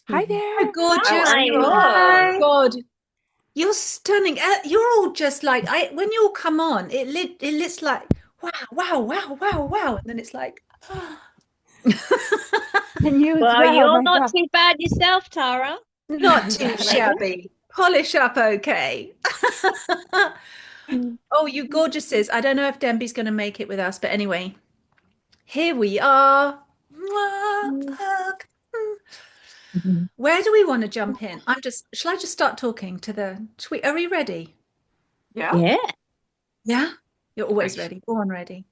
Hi Oh, there. gorgeous. Oh, Hello. God. You're stunning. You're all just like when you all come on, it looks like wow, wow, wow, wow, wow. And then it's like And you as Well, well. you're My not God. too bad yourself, Tara. not too Definitely. shabby. Polish up okay. Oh, you gorgeouses. I don't know if Denby's going to make it with us, but anyway, here we are. Mwah, hug. Where do we want to jump in? Shall I just start talking to are we ready? Yeah. Yeah. Yeah? You're always Actually, ready, born ready.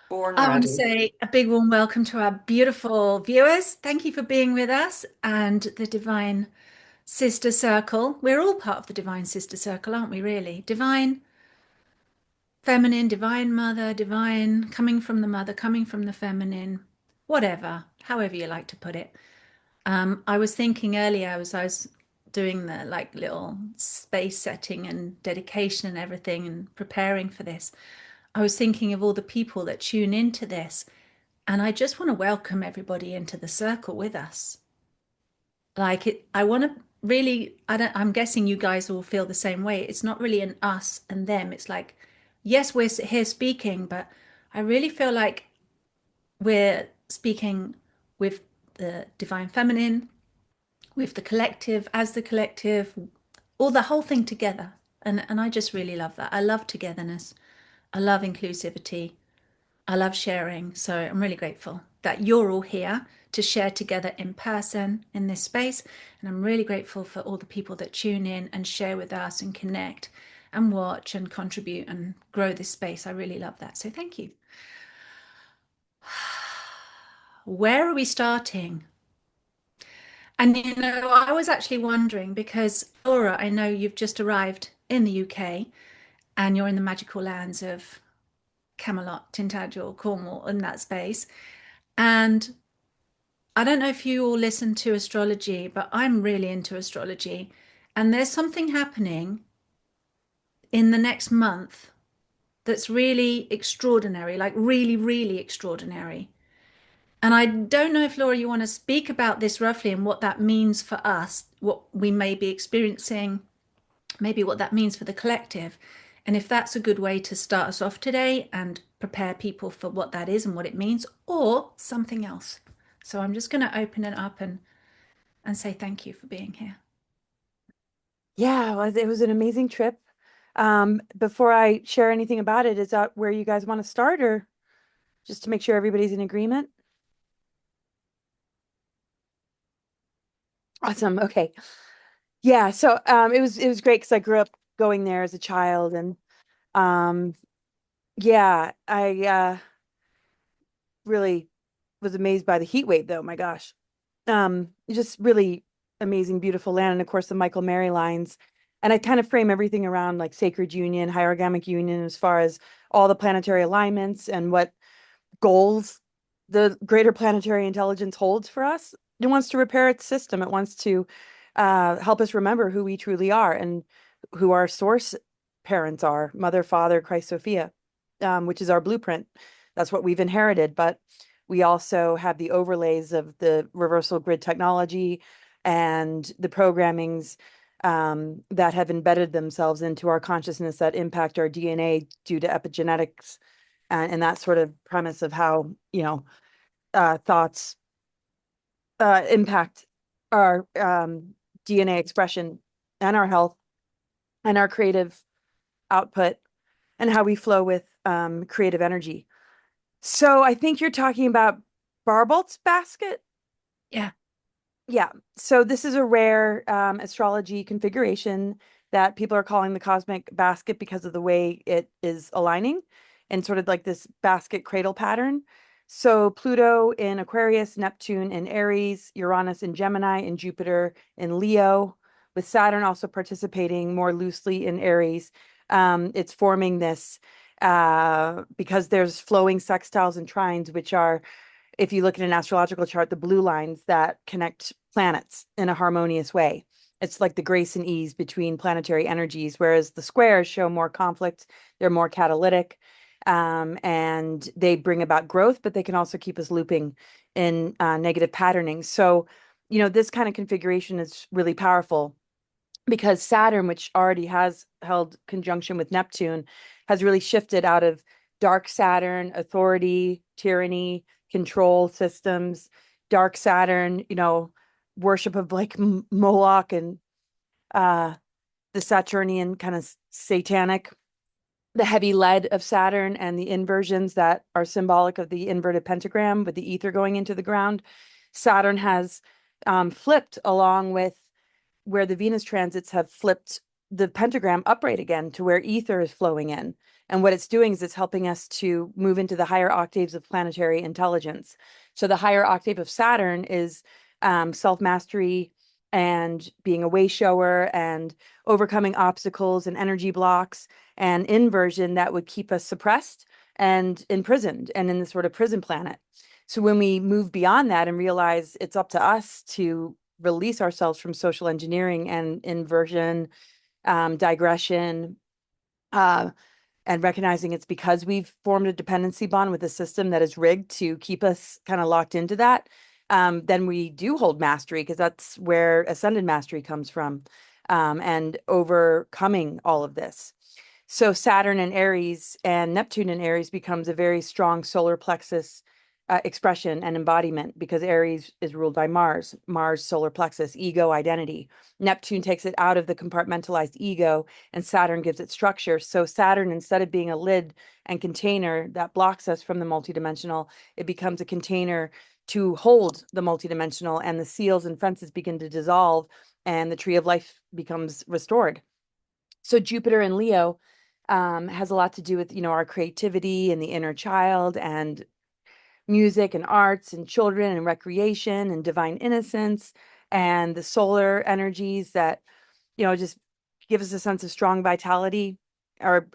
born I want to ready. say a big warm welcome to our beautiful viewers. Thank you for being with us and the Divine Sister Circle. We're all part of the Divine Sister Circle, aren't we, really? Divine Feminine, Divine Mother, Divine coming from the Mother, coming from the Feminine, whatever, however you like to put it. I was thinking earlier, I was doing the like little space setting and dedication and everything and preparing for this. I was thinking of all the people that tune into this. And I just want to welcome everybody into the circle with us. Like it, I want to really, I'm guessing you guys all feel the same way. It's not really an us and them. It's like, yes, we're here speaking, but I really feel like we're speaking with the divine feminine, with the collective, as the collective, all the whole thing together. And I just really love that. I love togetherness. I love inclusivity. I love sharing. So I'm really grateful that you're all here to share together in person in this space. And I'm really grateful for all the people that tune in and share with us and connect and watch and contribute and grow this space. I really love that. So thank you. Where are we starting? And I was actually wondering because Laura, I know you've just arrived in the UK and you're in the magical lands of Camelot, Tintagel, Cornwall, in that space. And I don't know if you all listen to astrology, but I'm really into astrology. And there's something happening in the next month that's really extraordinary, like really, really extraordinary. And I don't know if Laura, you want to speak about this roughly and what that means for us, what we may be experiencing, maybe what that means for the collective. And if that's a good way to start us off today and prepare people for what that is and what it means, or something else. So I'm just going to open it up and say thank you for being here. Yeah, well, it was an amazing trip. Before I share anything about it, is that where you guys want to start, or just to make sure everybody's in agreement? Awesome. Okay. Yeah, so it was great because I grew up going there as a child, and um yeah, I really was amazed by the heat wave though, my gosh. Just really amazing, beautiful land. And of course, the Michael Mary lines. And I kind of frame everything around like sacred union, hierogamic union, as far as all the planetary alignments and what goals the greater planetary intelligence holds for us. It wants to repair its system. It wants to help us remember who we truly are and who our source parents are, Mother, Father, Christ, Sophia, which is our blueprint. That's what we've inherited. But we also have the overlays of the reversal grid technology and the programmings that have embedded themselves into our consciousness that impact our DNA due to epigenetics and that sort of premise of how, thoughts impact our DNA expression and our health and our creative output and how we flow with creative energy. So I think you're talking about Barbalt's basket. Yeah. Yeah. So this is a rare astrology configuration that people are calling the cosmic basket because of the way it is aligning and sort of like this basket cradle pattern. So Pluto in Aquarius, Neptune in Aries, Uranus in Gemini, and Jupiter in Leo, with Saturn also participating more loosely in Aries. It's forming this because there's flowing sextiles and trines, which are, if you look at an astrological chart, the blue lines that connect planets in a harmonious way. It's like the grace and ease between planetary energies, whereas the squares show more conflict. They're more catalytic, and they bring about growth, but they can also keep us looping in negative patterning. So this kind of configuration is really powerful because Saturn, which already has held conjunction with Neptune, has really shifted out of dark Saturn, authority, tyranny, control systems, dark Saturn, worship of like Moloch and uh, the Saturnian kind of satanic, the heavy lead of Saturn and the inversions that are symbolic of the inverted pentagram with the ether going into the ground. Saturn has flipped along with where the Venus transits have flipped the pentagram upright again to where ether is flowing in. And what it's doing is it's helping us to move into the higher octaves of planetary intelligence. So the higher octave of Saturn is self-mastery and being a way shower and overcoming obstacles and energy blocks and inversion that would keep us suppressed and imprisoned and in this sort of prison planet. So when we move beyond that and realize it's up to us to release ourselves from social engineering and inversion, digression, uh, and recognizing it's because we've formed a dependency bond with a system that is rigged to keep us kind of locked into that, then we do hold mastery because that's where ascended mastery comes from, and overcoming all of this. So Saturn and Aries and Neptune and Aries becomes a very strong solar plexus expression and embodiment because Aries is ruled by Mars, solar plexus, ego, identity. Neptune takes it out of the compartmentalized ego, and Saturn gives it structure. So Saturn, instead of being a lid and container that blocks us from the multidimensional, it becomes a container to hold the multidimensional, and the seals and fences begin to dissolve, and the tree of life becomes restored. So Jupiter in Leo has a lot to do with, our creativity and the inner child and music and arts and children and recreation and divine innocence and the solar energies that, just give us a sense of strong vitality, or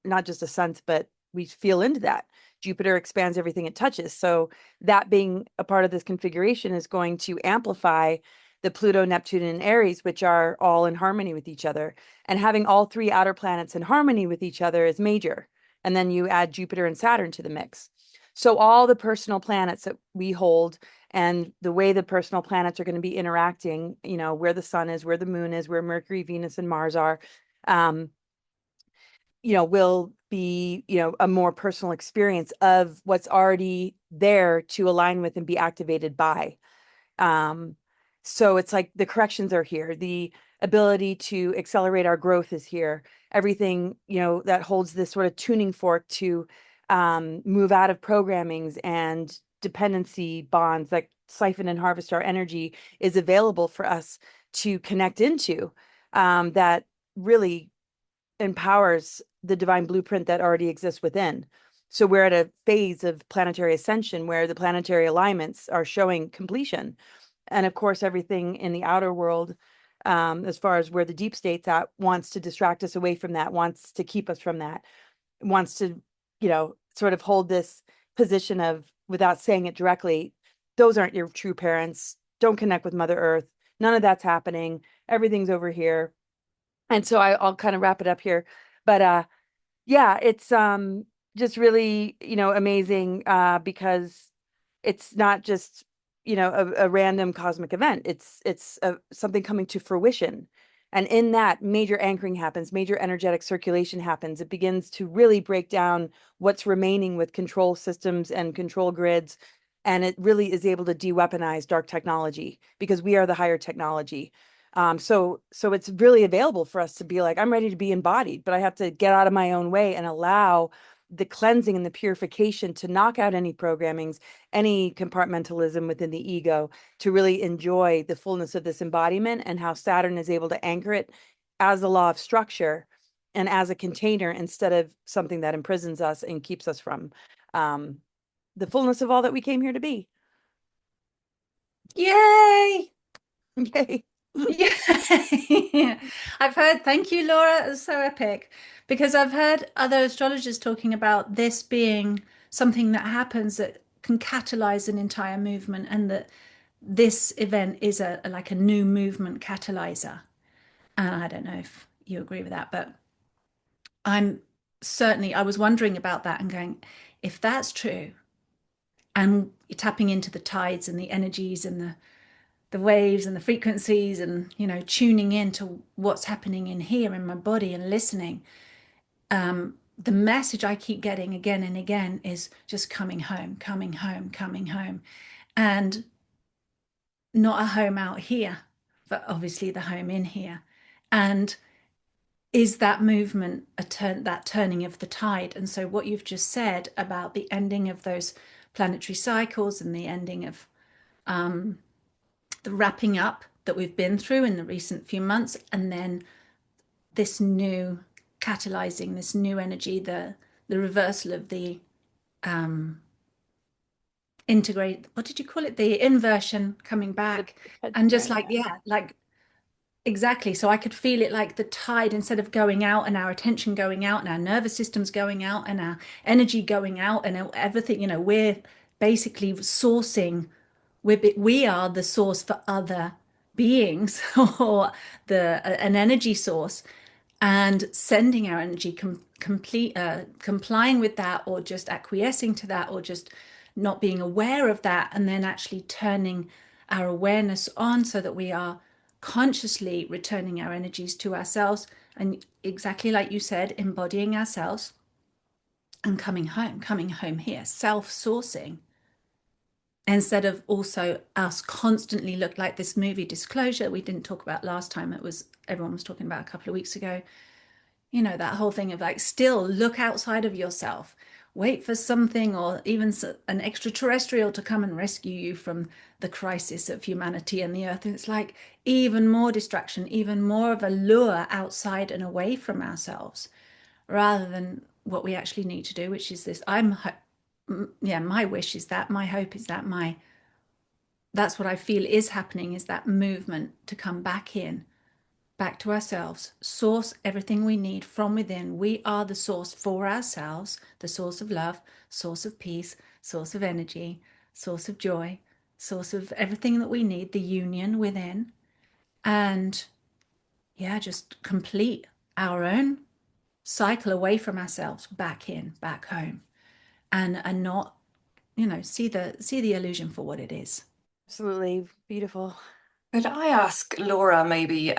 not just a sense, but we feel into that. Jupiter expands everything it touches. So that being a part of this configuration is going to amplify the Pluto, Neptune, and Aries, which are all in harmony with each other. And having all three outer planets in harmony with each other is major. And then you add Jupiter and Saturn to the mix. So all the personal planets that we hold and the way the personal planets are going to be interacting, where the sun is, where the moon is, where Mercury, Venus, and Mars are, um, will be, a more personal experience of what's already there to align with and be activated by. Um, so it's like the corrections are here. The ability to accelerate our growth is here. Everything, that holds this sort of tuning fork to move out of programmings and dependency bonds that siphon and harvest our energy is available for us to connect into, that really empowers the divine blueprint that already exists within. So we're at a phase of planetary ascension where the planetary alignments are showing completion. And of course, everything in the outer world, as far as where the deep state's at, wants to distract us away from that, wants to keep us from that, wants to, sort of hold this position of, without saying it directly, those aren't your true parents. Don't connect with Mother Earth. None of that's happening. Everything's over here. And so I'll kind of wrap it up here. But yeah, it's just really, amazing because it's not just, a random cosmic event. It's something coming to fruition. And in that, major anchoring happens, major energetic circulation happens. It begins to really break down what's remaining with control systems and control grids. And it really is able to de-weaponize dark technology because we are the higher technology. So it's really available for us to be like, I'm ready to be embodied, but I have to get out of my own way and allow the cleansing and the purification to knock out any programmings, any compartmentalism within the ego, to really enjoy the fullness of this embodiment and how Saturn is able to anchor it as a law of structure and as a container instead of something that imprisons us and keeps us from um, the fullness of all that we came here to be. Yay! Yay. Yeah, I've heard, thank you, Laura. It's so epic because I've heard other astrologers talking about this being something that happens that can catalyze an entire movement, and that this event is like a new movement catalyzer. And I don't know if you agree with that, but I'm certainly, I was wondering about that and going, if that's true, and tapping into the tides and the energies and the the waves and the frequencies, and tuning in to what's happening in here in my body and listening. The message I keep getting again and again is just coming home, coming home, coming home, and not a home out here, but obviously the home in here. And is that movement that turning of the tide? And so what you've just said about the ending of those planetary cycles and the ending of the wrapping up that we've been through in the recent few months, and then this new catalyzing, this new energy, the reversal of the integrate, what did you call it, the inversion coming back, and just Right, like, yeah, like, exactly. So I could feel it, like the tide, instead of going out and our attention going out and our nervous system's going out and our energy going out and everything, we're basically sourcing, we are the source for other beings or an energy source, and sending our energy complying with that, or just acquiescing to that, or just not being aware of that, and then actually turning our awareness on so that we are consciously returning our energies to ourselves, and exactly like you said, embodying ourselves and coming home here, self-sourcing, instead of also us constantly look like this movie Disclosure we didn't talk about last time. It was, everyone was talking about a couple of weeks ago, that whole thing of like, still look outside of yourself, wait for something or even an extraterrestrial to come and rescue you from the crisis of humanity and the earth. And it's like even more distraction, even more of a lure outside and away from ourselves, rather than what we actually need to do, which is this. Yeah, my wish is that, my hope is that, that's what I feel is happening, is that movement to come back in, back to ourselves, source everything we need from within. We are the source for ourselves, the source of love, source of peace, source of energy, source of joy, source of everything that we need, the union within. And yeah, just complete our own cycle away from ourselves, back in, back home, and not, see the illusion for what it is. absolutely beautiful. Could I ask Laura maybe?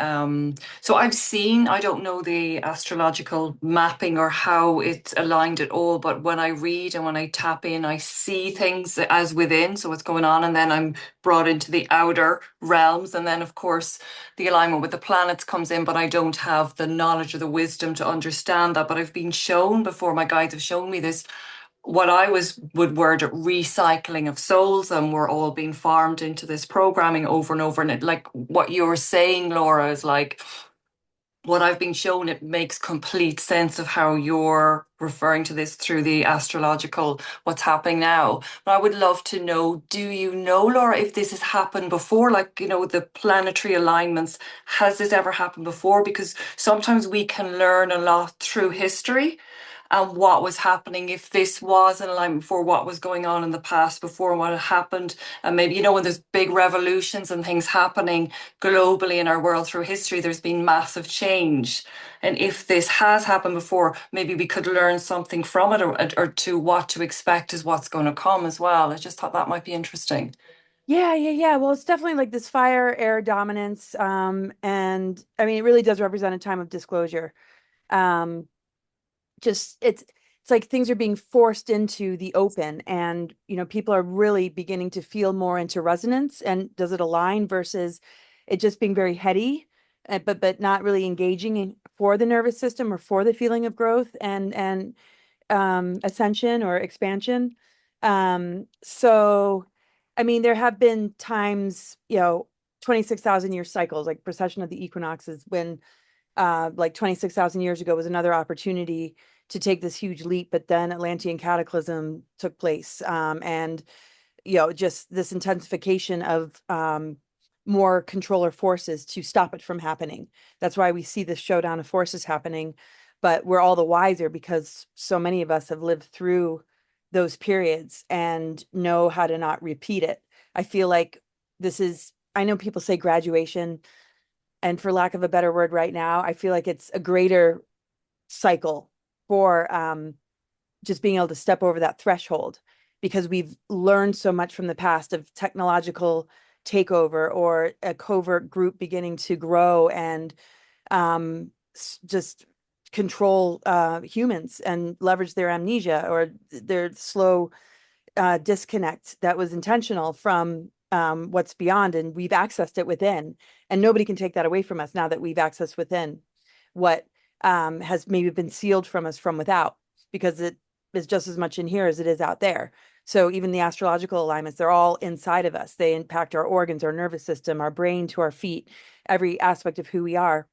So I've seen, I don't know the astrological mapping or how it's aligned at all, but when I read and when I tap in, I see things as within, so what's going on, and then I'm brought into the outer realms. And then, of course, the alignment with the planets comes in, but I don't have the knowledge or the wisdom to understand that. But I've been shown before, my guides have shown me this, what I would word recycling of souls, and we're all being farmed into this programming over and over. And it, like what you're saying, Laura, is like what I've been shown. It makes complete sense of how you're referring to this through the astrological, what's happening now. But I would love to know, do you know, Laura, if this has happened before? Like, the planetary alignments, has this ever happened before? Because sometimes we can learn a lot through history and what was happening, if this was in alignment for what was going on in the past before and what had happened. And maybe, when there's big revolutions and things happening globally in our world through history, there's been massive change. And if this has happened before, maybe we could learn something from it, or to what to expect is what's going to come as well. I just thought that might be interesting. Yeah, yeah, yeah. Well, it's definitely like this fire air dominance. And I mean, it really does represent a time of disclosure. Um, just it's like things are being forced into the open, and people are really beginning to feel more into resonance, and does it align versus it just being very heady, but not really engaging in for the nervous system or for the feeling of growth and ascension or expansion. So I mean, there have been times, 26,000 year cycles, like precession of the equinoxes, when like 26,000 years ago was another opportunity to take this huge leap, but then Atlantean cataclysm took place. And just this intensification of more controller forces to stop it from happening. That's why we see this showdown of forces happening, but we're all the wiser because so many of us have lived through those periods and know how to not repeat it. I feel like I know people say graduation, and for lack of a better word right now, I feel like it's a greater cycle for just being able to step over that threshold, because we've learned so much from the past of technological takeover or a covert group beginning to grow and just control humans and leverage their amnesia or their slow disconnect that was intentional from what's beyond, and we've accessed it within, and nobody can take that away from us now that we've accessed within what has maybe been sealed from us from without, because it is just as much in here as it is out there. So even the astrological alignments, they're all inside of us. They impact our organs, our nervous system, our brain to our feet, every aspect of who we are.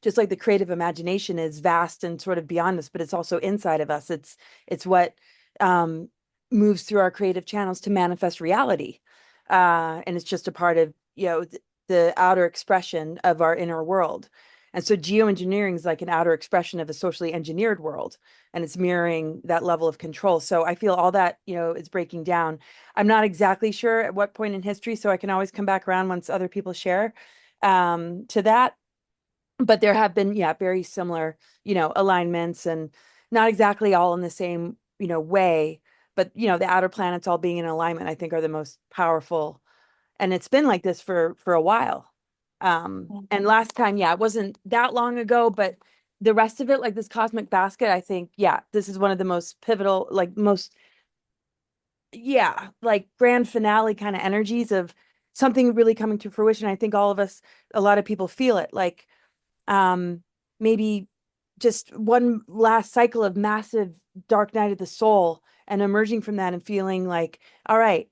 Just like the creative imagination is vast and sort of beyond us, but it's also inside of us. It's what moves through our creative channels to manifest reality. And it's just a part of, the outer expression of our inner world. And so geoengineering is like an outer expression of a socially engineered world, and it's mirroring that level of control. So I feel all that, is breaking down. I'm not exactly sure at what point in history, so I can always come back around once other people share to that. But there have been, very similar, alignments, and not exactly all in the same, way. But, the outer planets all being in alignment, I think, are the most powerful. And it's been like this for a while. And last time, it wasn't that long ago, but the rest of it, like this cosmic basket, I think, this is one of the most pivotal, like most, like grand finale kind of energies of something really coming to fruition. I think all of us, a lot of people feel it, like maybe just one last cycle of massive dark night of the soul, and emerging from that and feeling like, all right,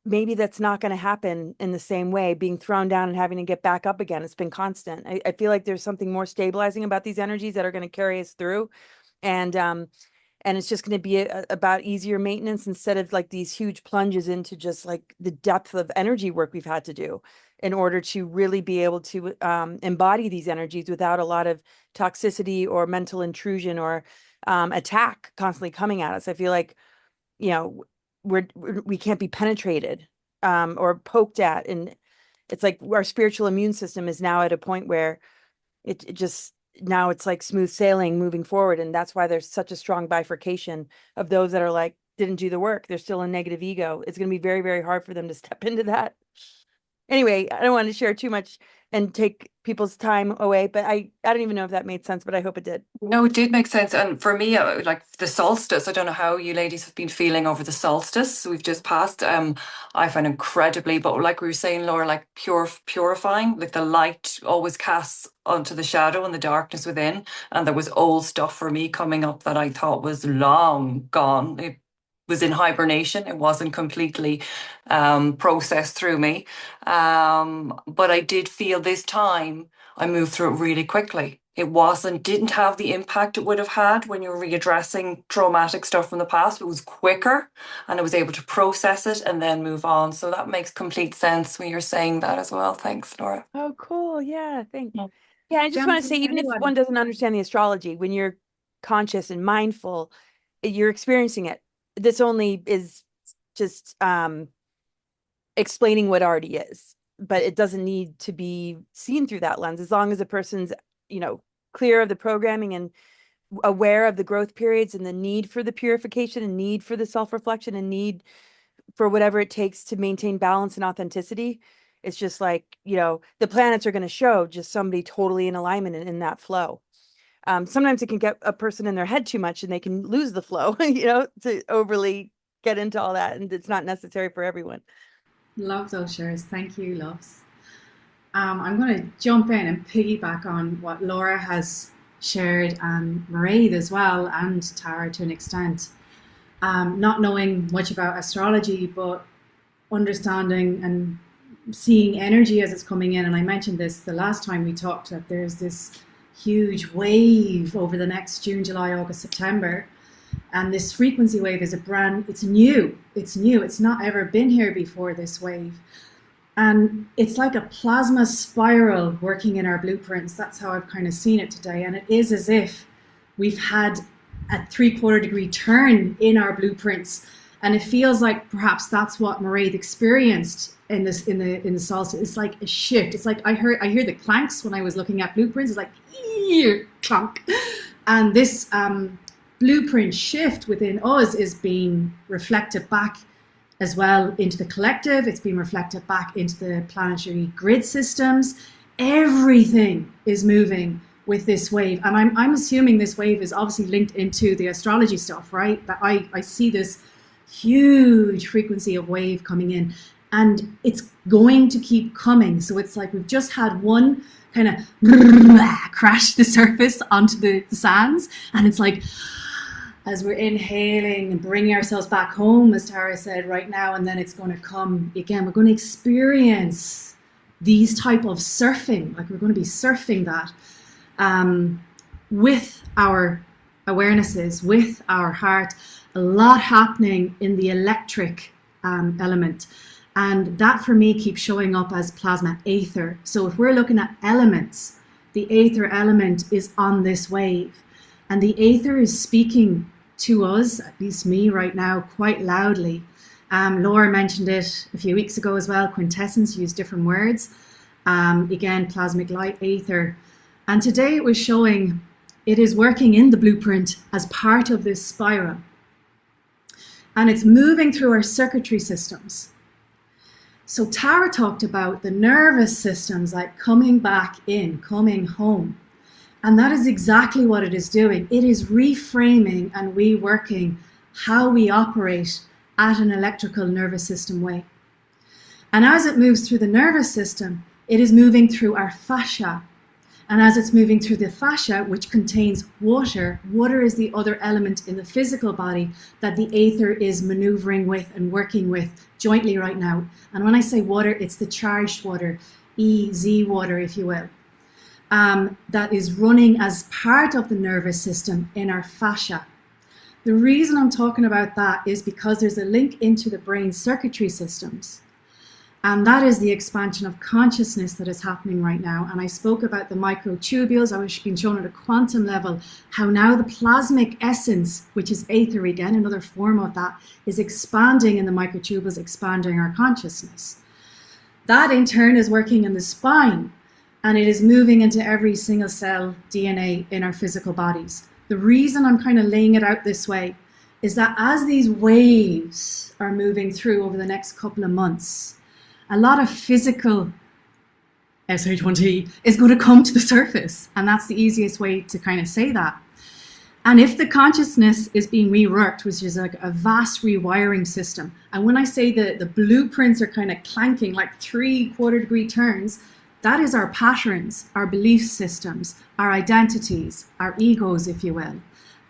maybe that's not going to happen in the same way, being thrown down and having to get back up again. It's been constant. I feel like there's something more stabilizing about these energies that are going to carry us through. And it's just going to be about easier maintenance instead of like these huge plunges into just like the depth of energy work we've had to do in order to really be able to embody these energies without a lot of toxicity or mental intrusion or attack constantly coming at us. I feel like, we can't be penetrated or poked at. And it's like our spiritual immune system is now at a point where it just, now it's like smooth sailing moving forward. And that's why there's such a strong bifurcation of those that are like, didn't do the work. They're still in negative ego. It's going to be very, very hard for them to step into that. Anyway, I don't want to share too much and take people's time away, but I don't even know if that made sense, but I hope it did. No, it did make sense. And for me, like the solstice, I don't know how you ladies have been feeling over the solstice we've just passed. I find incredibly, but like we were saying, Laura, like purifying, like the light always casts onto the shadow and the darkness within. And there was old stuff for me coming up that I thought was long gone. It was in hibernation. It wasn't completely processed through me. But I did feel this time I moved through it really quickly. Didn't have the impact it would have had when you're readdressing traumatic stuff from the past. It was quicker and I was able to process it and then move on. So that makes complete sense when you're saying that as well. Thanks, Laura. Oh, cool. Yeah, thanks. Yeah. Yeah, I just want to say, Jumping even if anyone. one doesn't understand the astrology, when you're conscious and mindful, you're experiencing it. This only is just explaining what already is, but it doesn't need to be seen through that lens. As long as a person's, clear of the programming and aware of the growth periods and the need for the purification and need for the self-reflection and need for whatever it takes to maintain balance and authenticity. It's just like, the planets are going to show just somebody totally in alignment and in that flow. Sometimes it can get a person in their head too much and they can lose the flow, to overly get into all that. And it's not necessary for everyone. Love those shares. Thank you, loves. I'm going to jump in and piggyback on what Laura has shared, and Mairead as well, and Tara to an extent. Not knowing much about astrology, but understanding and seeing energy as it's coming in. And I mentioned this the last time we talked, that there's this huge wave over the next June, July, August, September. And this frequency wave is it's new. It's not ever been here before, this wave. And it's like a plasma spiral working in our blueprints. That's how I've kind of seen it today. And it is as if we've had a 3/4 degree turn in our blueprints. And it feels like perhaps that's what Mairead experienced in the solstice. It's like a shift. It's like I hear the clanks when I was looking at blueprints. It's like clunk. And this blueprint shift within us is being reflected back as well into the collective. It's being reflected back into the planetary grid systems. Everything is moving with this wave. And I'm assuming this wave is obviously linked into the astrology stuff, right? That I see this huge frequency of wave coming in, and it's going to keep coming. So it's like we've just had one kind of crash the surface onto the sands, and it's like, as we're inhaling and bringing ourselves back home, as Tara said, right now, and then it's going to come again. We're going to experience these type of surfing, like we're going to be surfing that with our awarenesses, with our heart. A lot happening in the electric element. And that for me keeps showing up as plasma aether. So if we're looking at elements, the aether element is on this wave. And the aether is speaking to us, at least me right now, quite loudly. Laura mentioned it a few weeks ago as well. Quintessence used different words. Again, plasmic light, aether. And today it was showing it is working in the blueprint as part of this spiral. And it's moving through our circuitry systems. So Tara talked about the nervous systems like coming back in, coming home. And that is exactly what it is doing. It is reframing and reworking how we operate at an electrical nervous system way. And as it moves through the nervous system, it is moving through our fascia. And as it's moving through the fascia, which contains water, water is the other element in the physical body that the aether is maneuvering with and working with jointly right now. And when I say water, it's the charged water, EZ water, if you will, that is running as part of the nervous system in our fascia. The reason I'm talking about that is because there's a link into the brain circuitry systems. And that is the expansion of consciousness that is happening right now. And I spoke about the microtubules. I was being shown at a quantum level how now the plasmic essence, which is aether again, another form of that, is expanding in the microtubules, expanding our consciousness. That in turn is working in the spine, and it is moving into every single cell DNA in our physical bodies. The reason I'm kind of laying it out this way is that as these waves are moving through over the next couple of months, a lot of physical SH1T is going to come to the surface. And that's the easiest way to kind of say that. And if the consciousness is being reworked, which is like a vast rewiring system, and when I say that the blueprints are kind of clanking like 3/4-degree turns, that is our patterns, our belief systems, our identities, our egos, if you will,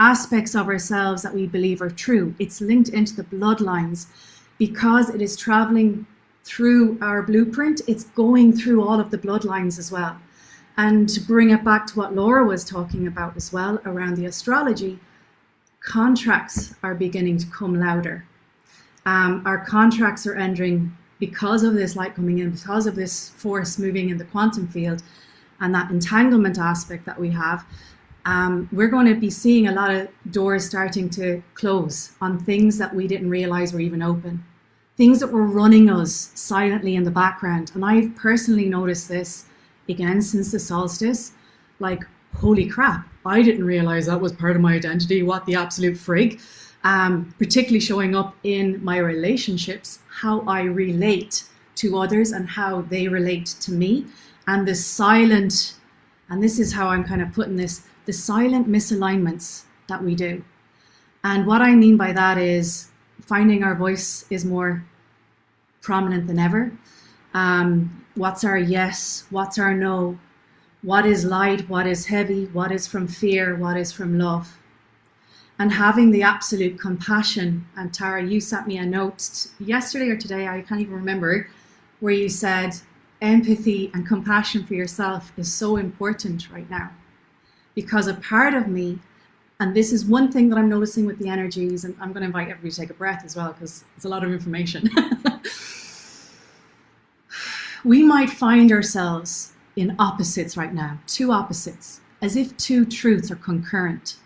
aspects of ourselves that we believe are true. It's linked into the bloodlines because it is traveling through our blueprint. It's going through all of the bloodlines as well. And to bring it back to what Laura was talking about as well around the astrology, contracts are beginning to come louder. Our contracts are entering because of this light coming in, because of this force moving in the quantum field and that entanglement aspect that we have. We're going to be seeing a lot of doors starting to close on things that we didn't realize were even open. Things that were running us silently in the background. And I've personally noticed this again since the solstice, like, holy crap, I didn't realize that was part of my identity. What the absolute frig. Particularly showing up in my relationships, how I relate to others and how they relate to me. And the silent, and this is how I'm kind of putting this, the silent misalignments that we do. And what I mean by that is finding our voice is more prominent than ever. What's our yes? What's our no? What is light? What is heavy? What is from fear? What is from love? And having the absolute compassion. And Tara, you sent me a note yesterday or today, I can't even remember, where you said empathy and compassion for yourself is so important right now. Because a part of me, and this is one thing that I'm noticing with the energies, and I'm going to invite everybody to take a breath as well, because it's a lot of information. We might find ourselves in opposites right now, two opposites, as if two truths are concurrent.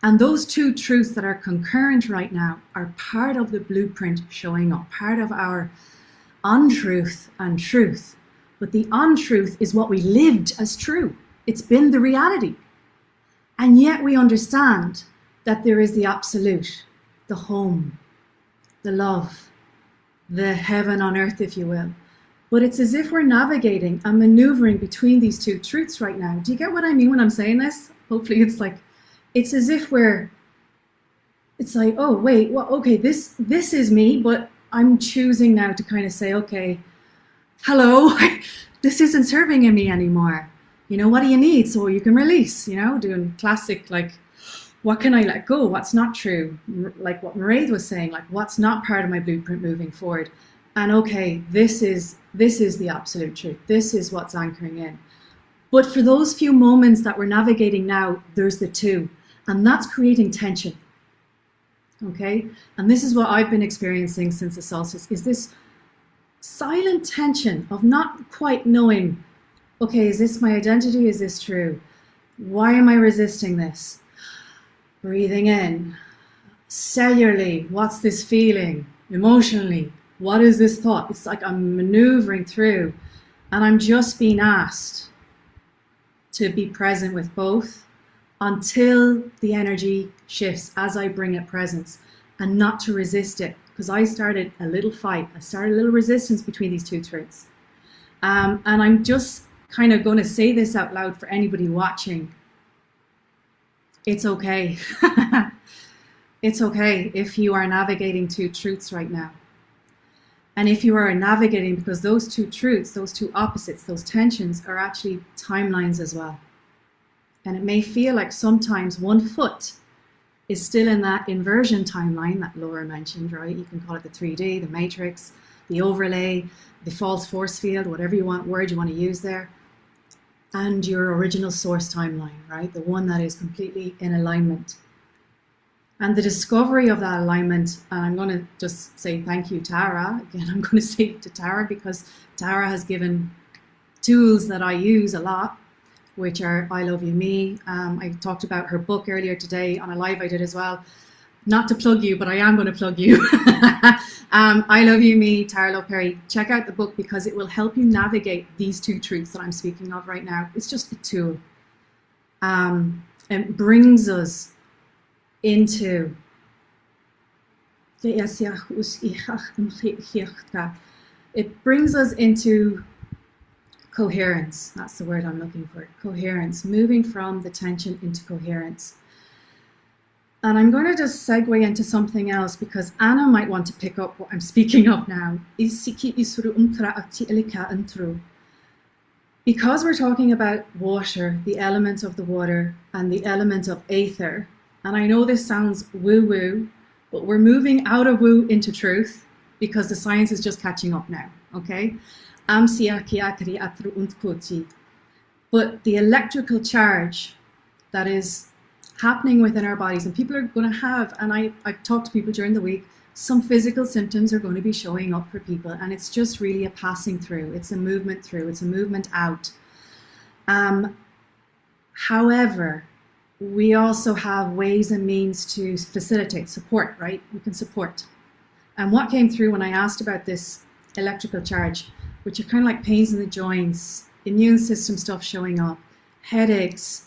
And those two truths that are concurrent right now are part of the blueprint showing up, part of our untruth and truth. But the untruth is what we lived as true. It's been the reality. And yet we understand that there is the absolute, the home, the love, the heaven on earth, if you will. But it's as if we're navigating and maneuvering between these two truths right now. Do you get what I mean when I'm saying this? Hopefully it's as if it's like, oh, wait, well, okay, this is me, but I'm choosing now to kind of say, okay, hello, this isn't serving in me anymore. What do you need so you can release? Doing classic, like, what can I let go? What's not true? Like what Mairead was saying, like what's not part of my blueprint moving forward? And okay, this is the absolute truth. This is what's anchoring in. But for those few moments that we're navigating now, there's the two, and that's creating tension. Okay, and this is what I've been experiencing since the solstice, is this silent tension of not quite knowing, okay, is this my identity? Is this true? Why am I resisting this? Breathing in. Cellularly, what's this feeling? Emotionally, what is this thought? It's like I'm maneuvering through, and I'm just being asked to be present with both until the energy shifts as I bring it presence, and not to resist it, because I started a little fight. I started a little resistance between these two truths. And I'm just kind of going to say this out loud for anybody watching. It's okay. It's okay if you are navigating two truths right now. And if you are navigating, because those two truths, those two opposites, those tensions are actually timelines as well. And it may feel like sometimes one foot is still in that inversion timeline that Laura mentioned, right? You can call it the 3D, the matrix, the overlay, the false force field, whatever word you want to use there. And your original source timeline, right? The one that is completely in alignment. And the discovery of that alignment, and I'm going to just say thank you, Tara. Again, I'm going to say it to Tara because Tara has given tools that I use a lot, which are I Love You Me. I talked about her book earlier today on a live I did as well. Not to plug you, but I am going to plug you. I Love You Me, Tara Love Perry. Check out the book because it will help you navigate these two truths that I'm speaking of right now. It's just a tool. It brings us into coherence. That's the word I'm looking for. Coherence. Moving from the tension into coherence. And I'm going to just segue into something else because Anna might want to pick up what I'm speaking of now. Because we're talking about water, the element of the water, and the element of aether, and I know this sounds woo-woo, but we're moving out of woo into truth because the science is just catching up now, okay? But the electrical charge that is happening within our bodies, and people are going to have, and I've talked to people during the week, some physical symptoms are going to be showing up for people, and it's just really a passing through. It's a movement through. It's a movement out. However, we also have ways and means to facilitate, support, right? We can support. And what came through when I asked about this electrical charge, which are kind of like pains in the joints, immune system stuff showing up, headaches,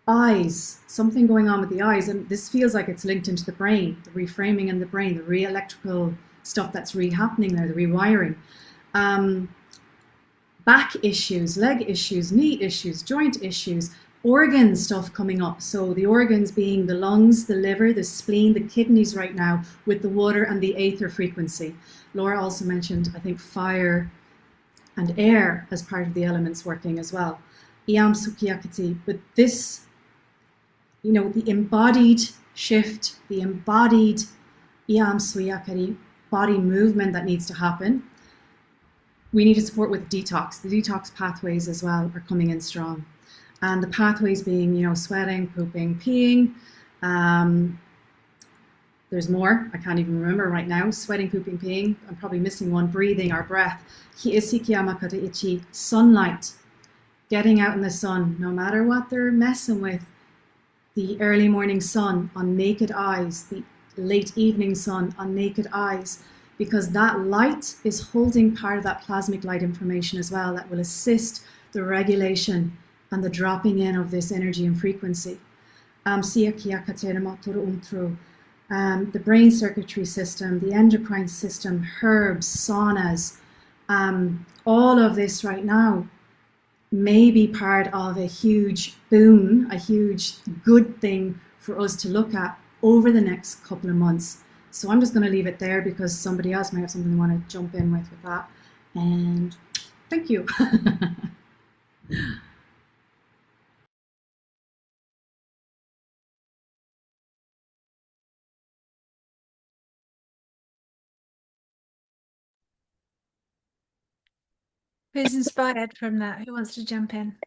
eyes, something going on with the eyes, and this feels like it's linked into the brain, the reframing in the brain, the re-electrical stuff that's re-happening there, the rewiring. Back issues, leg issues, knee issues, joint issues, organ stuff coming up. So the organs being the lungs, the liver, the spleen, the kidneys right now with the water and the aether frequency. Laura also mentioned, I think, fire and air as part of the elements working as well. But this, you know, the embodied shift, the embodied body movement that needs to happen, we need to support with detox. The detox pathways as well are coming in strong. And the pathways being, you know, sweating, pooping, peeing. There's more, I can't even remember right now. Sweating, pooping, peeing. I'm probably missing one. Breathing, our breath. Sunlight. Getting out in the sun, no matter what they're messing with. The early morning sun on naked eyes, the late evening sun on naked eyes, because that light is holding part of that plasmic light information as well that will assist the regulation and the dropping in of this energy and frequency. the brain circuitry system, the endocrine system, herbs, saunas, all of this right now may be part of a huge boon, a huge good thing for us to look at over the next couple of months. So I'm just going to leave it there because somebody else might have something they want to jump in with that. And thank you. Who's inspired from that? Who wants to jump in?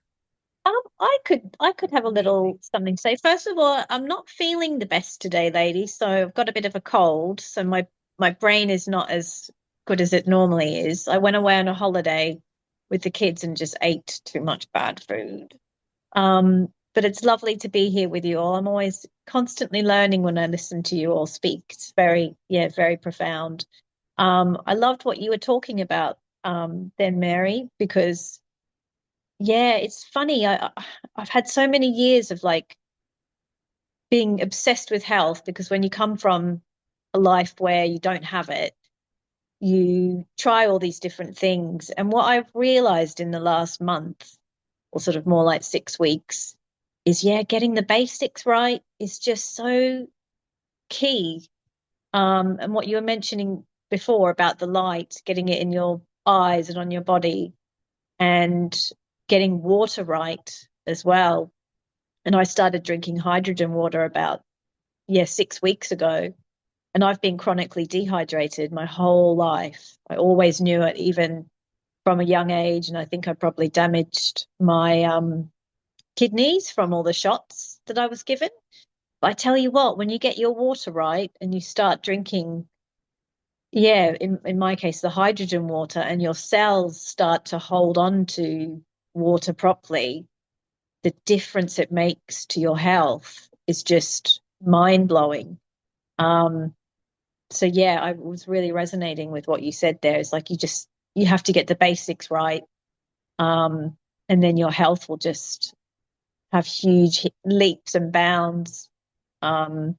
I could have a little something to say. First of all, I'm not feeling the best today, ladies. So I've got a bit of a cold. So my brain is not as good as it normally is. I went away on a holiday with the kids and just ate too much bad food. But it's lovely to be here with you all. I'm always constantly learning when I listen to you all speak. It's very, yeah, very profound. I loved what you were talking about, then, Mary, because yeah, it's funny. I've had so many years of like being obsessed with health because when you come from a life where you don't have it, you try all these different things. And what I've realized in the last month, or sort of more like 6 weeks, is yeah, getting the basics right is just so key. And what you were mentioning before about the light, getting it in your eyes and on your body, and getting water right as well. And I started drinking hydrogen water about, yeah, 6 weeks ago. And I've been chronically dehydrated my whole life. I always knew it, even from a young age. And I think I probably damaged my kidneys from all the shots that I was given. But I tell you what, when you get your water right and you start drinking, yeah, in my case, the hydrogen water, and your cells start to hold on to water properly, the difference it makes to your health is just mind blowing. So yeah, I was really resonating with what you said there. It's like you have to get the basics right. And then your health will just have huge leaps and bounds. And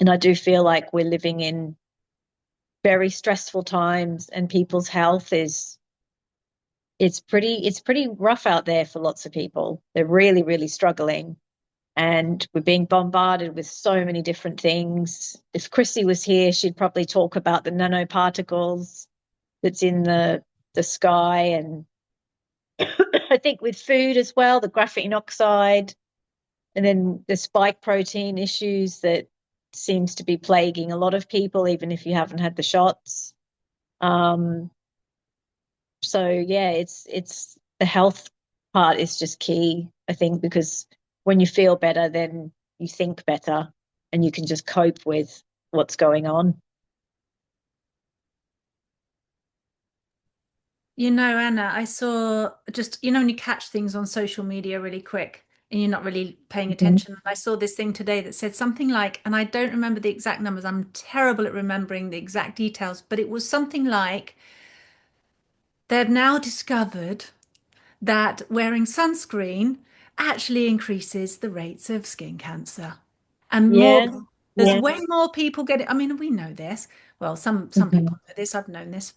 I do feel like we're living in very stressful times, and people's health is it's pretty rough out there for lots of people. They're really, really struggling. And we're being bombarded with so many different things. If Chrissy was here, she'd probably talk about the nanoparticles that's in the sky. And I think with food as well, the graphene oxide, and then the spike protein issues that seems to be plaguing a lot of people, even if you haven't had the shots. Um, so yeah, it's the health part is just key, I think, because when you feel better, then you think better and you can just cope with what's going on. You know, Anna, I saw just, you know, when you catch things on social media really quick and you're not really paying Mhm. attention. I saw this thing today that said something like, and I don't remember the exact numbers, I'm terrible at remembering the exact details, but it was something like they've now discovered that wearing sunscreen actually increases the rates of skin cancer. And more, Yeah, there's yeah. way more people get it. I mean, we know this. Well, some Hmm. people know this. I've known this,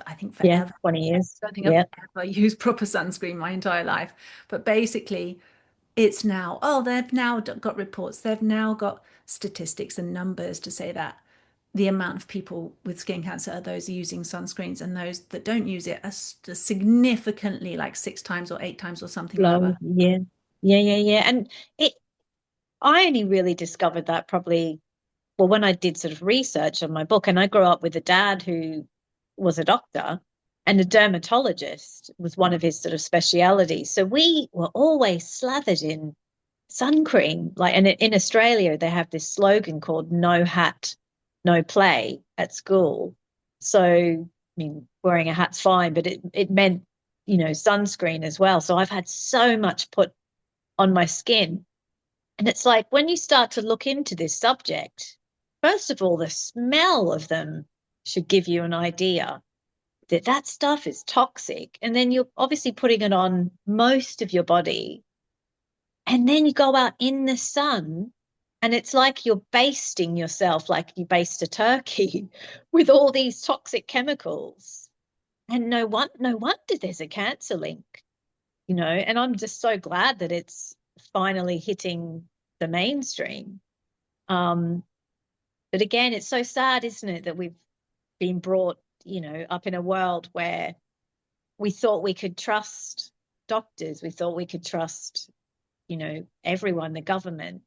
I think, Yeah, forever. 20 years. I don't think I've Yeah, ever used proper sunscreen my entire life. But basically, it's now, oh, they've now got reports, they've now got statistics and numbers to say that the amount of people with skin cancer are those using sunscreens, and those that don't use it are significantly, like 6 times or 8 times or something low. lower. Yeah, yeah, yeah, yeah. And it, I only really discovered that probably, well, when I did sort of research on my book, and I grew up with a dad who was a doctor, and a dermatologist was one of his sort of specialities. So we were always slathered in sun cream. Like, and in Australia, they have this slogan called "No hat, no play" at school. So, I mean, wearing a hat's fine, but it meant, sunscreen as well. So I've had so much put on my skin. And it's like when you start to look into this subject, first of all, the smell of them should give you an idea that that stuff is toxic. And then you're obviously putting it on most of your body. And then you go out in the sun And it's like you're basting yourself like you baste a turkey with all these toxic chemicals. And no wonder there's a cancer link, and I'm just so glad that it's finally hitting the mainstream. But again, it's so sad, isn't it, that we've been brought, up in a world where we thought we could trust doctors, we thought we could trust, everyone, the government.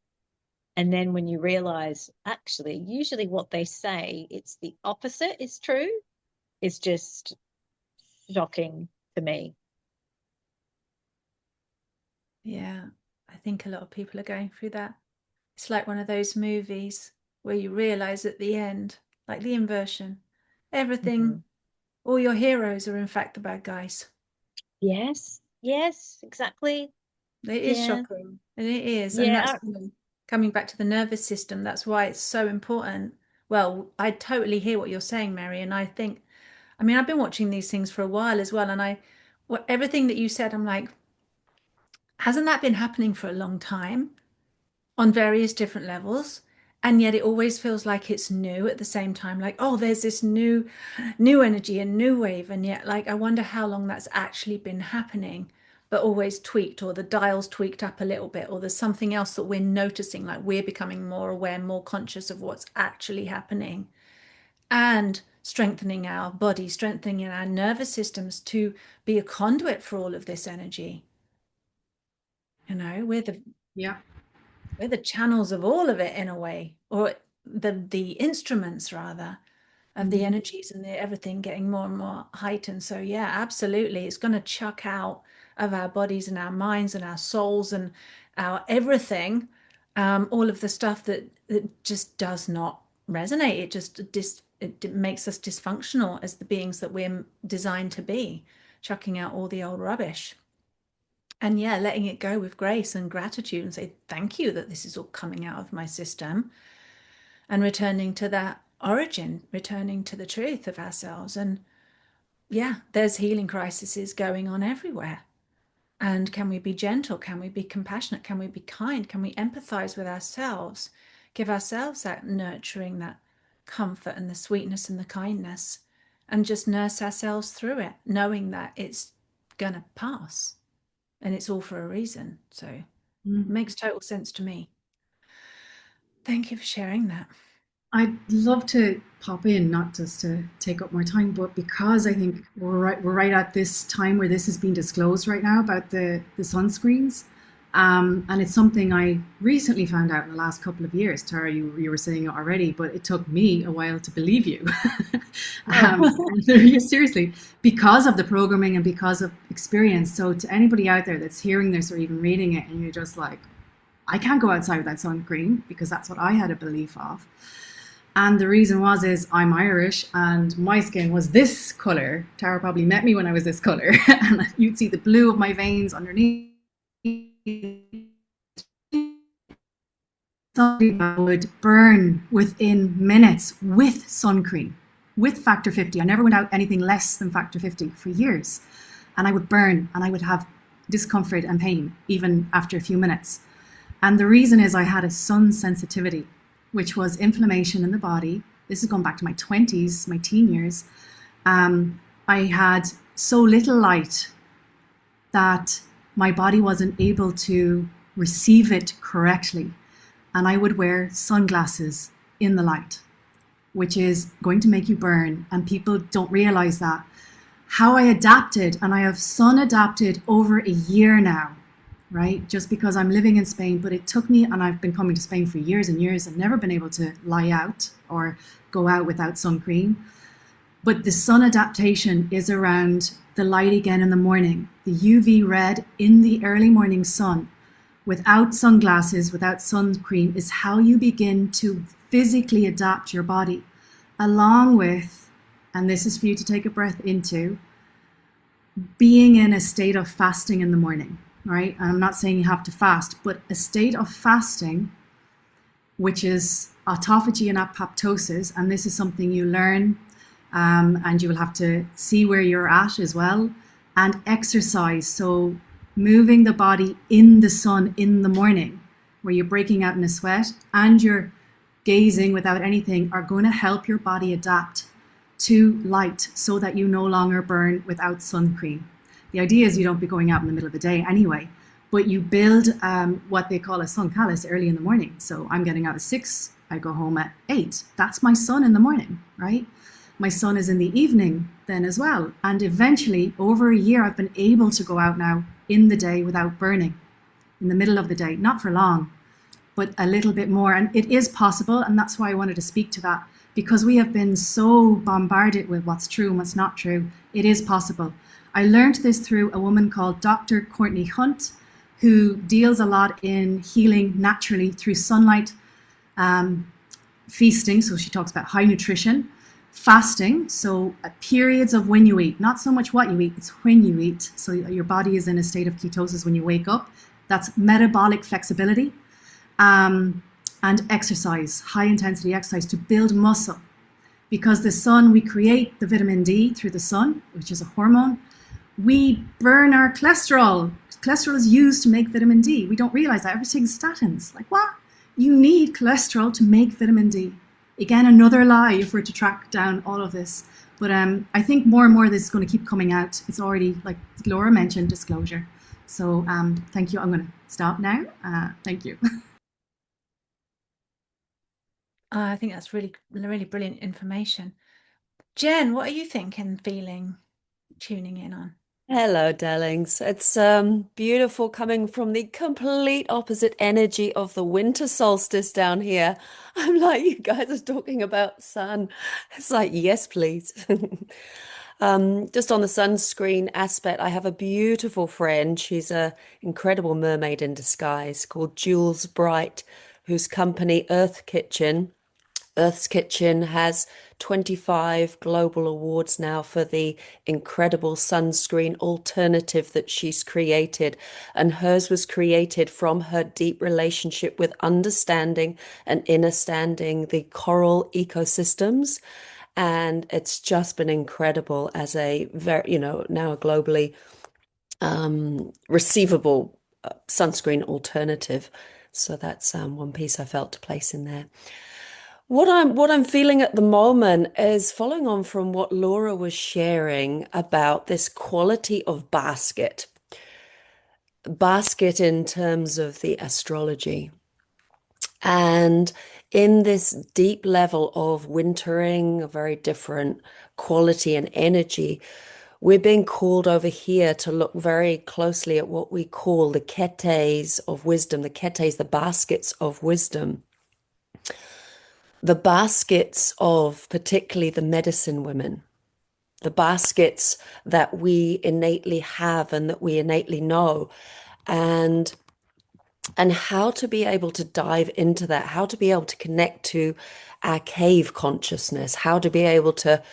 And then when you realize, actually, usually what they say, it's the opposite is true, is just shocking to me. Yeah, I think a lot of people are going through that. It's like one of those movies where you realize at the end, like the inversion, everything, all your heroes are in fact the bad guys. Yes, exactly. It is Yeah. shocking, and it is. And Yeah. that's coming back to the nervous system. That's why it's so important. Well, I totally hear what you're saying, Mary, and I've been watching these things for a while as well, and everything that you said, I'm like, hasn't that been happening for a long time on various different levels? And yet it always feels like it's new at the same time, like, oh, there's this new energy and new wave. And yet, like, I wonder how long that's actually been happening, but always tweaked, or the dial's tweaked up a little bit, or there's something else that we're noticing, like we're becoming more aware, more conscious of what's actually happening, and strengthening our body, strengthening our nervous systems to be a conduit for all of this energy. We're the channels of all of it in a way, or the instruments rather of the energies, and everything getting more and more heightened. So yeah, absolutely, it's going to chuck out of our bodies and our minds and our souls and our everything, all of the stuff that just does not resonate. It just it makes us dysfunctional as the beings that we're designed to be, chucking out all the old rubbish. And yeah, letting it go with grace and gratitude and say, thank you that this is all coming out of my system, and returning to that origin, returning to the truth of ourselves. And yeah, there's healing crises going on everywhere. And can we be gentle? Can we be compassionate? Can we be kind? Can we empathize with ourselves? Give ourselves that nurturing, that comfort and the sweetness and the kindness, and just nurse ourselves through it, knowing that it's going to pass. And it's all for a reason. So it makes total sense to me. Thank you for sharing that. I'd love to pop in, not just to take up more time, but because I think we're right at this time where this is being disclosed right now about the sunscreens. And it's something I recently found out in the last couple of years. Tara, you were saying it already, but it took me a while to believe you. Seriously, because of the programming and because of experience. So to anybody out there that's hearing this or even reading it, and you're just like, I can't go outside without sun cream, because that's what I had a belief of. And the reason is I'm Irish and my skin was this color. Tara probably met me when I was this color. And you'd see the blue of my veins underneath. I would burn within minutes with sun cream, with factor 50. I never went out anything less than factor 50 for years. And I would burn and I would have discomfort and pain even after a few minutes. And the reason is I had a sun sensitivity, which was inflammation in the body. This is going back to my 20s, my teen years. I had so little light that my body wasn't able to receive it correctly. And I would wear sunglasses in the light, which is going to make you burn. And people don't realize that. How I adapted, and I have sun adapted over a year now, right? Just because I'm living in Spain, but it took me, and I've been coming to Spain for years and years, and never been able to lie out or go out without sun cream. But the sun adaptation is around the light again in the morning, the UV red in the early morning sun, without sunglasses, without sun cream, is how you begin to physically adapt your body, along with, and this is for you to take a breath into, being in a state of fasting in the morning. Right? And I'm not saying you have to fast, but a state of fasting, which is autophagy and apoptosis, and this is something you learn, and you will have to see where you're at as well, and exercise. So moving the body in the sun in the morning where you're breaking out in a sweat and you're gazing without anything, are going to help your body adapt to light so that you no longer burn without sunscreen. The idea is you don't be going out in the middle of the day anyway, but you build what they call a sun callus early in the morning. So I'm getting out at 6, I go home at 8. That's my sun in the morning, right? My sun is in the evening then as well. And eventually, over a year, I've been able to go out now in the day without burning in the middle of the day, not for long, but a little bit more. And it is possible. And that's why I wanted to speak to that, because we have been so bombarded with what's true and what's not true. It is possible. I learned this through a woman called Dr. Courtney Hunt, who deals a lot in healing naturally through sunlight, feasting. So she talks about high nutrition, fasting. So periods of when you eat, not so much what you eat, it's when you eat. So your body is in a state of ketosis when you wake up. That's metabolic flexibility. And exercise, high intensity exercise to build muscle. Because the sun, we create the vitamin D through the sun, which is a hormone. We burn our cholesterol. Cholesterol is used to make vitamin D. We don't realize that. Everything's statins. Like, what? You need cholesterol to make vitamin D. Again, another lie if we're to track down all of this. But I think more and more this is going to keep coming out. It's already, like Laura mentioned, disclosure. So thank you. I'm going to stop now. Thank you. I think that's really, really brilliant information. Jen, what are you thinking, feeling, tuning in on? Hello, darlings. It's beautiful coming from the complete opposite energy of the winter solstice down here. I'm like, you guys are talking about sun. It's like, yes, please. Just on the sunscreen aspect, I have a beautiful friend. She's an incredible mermaid in disguise called Jules Bright, whose company Earth's Kitchen has 25 global awards now for the incredible sunscreen alternative that she's created. And hers was created from her deep relationship with understanding and understanding the coral ecosystems. And it's just been incredible as a very, now a globally receivable sunscreen alternative. So that's one piece I felt to place in there. What I'm feeling at the moment is following on from what Laura was sharing about this quality of basket. Basket in terms of the astrology. And in this deep level of wintering, a very different quality and energy, we're being called over here to look very closely at what we call the ketes of wisdom, the baskets of wisdom. The baskets of particularly the medicine women, the baskets that we innately have and that we innately know, and how to be able to dive into that, how to be able to connect to our cave consciousness, how to be able to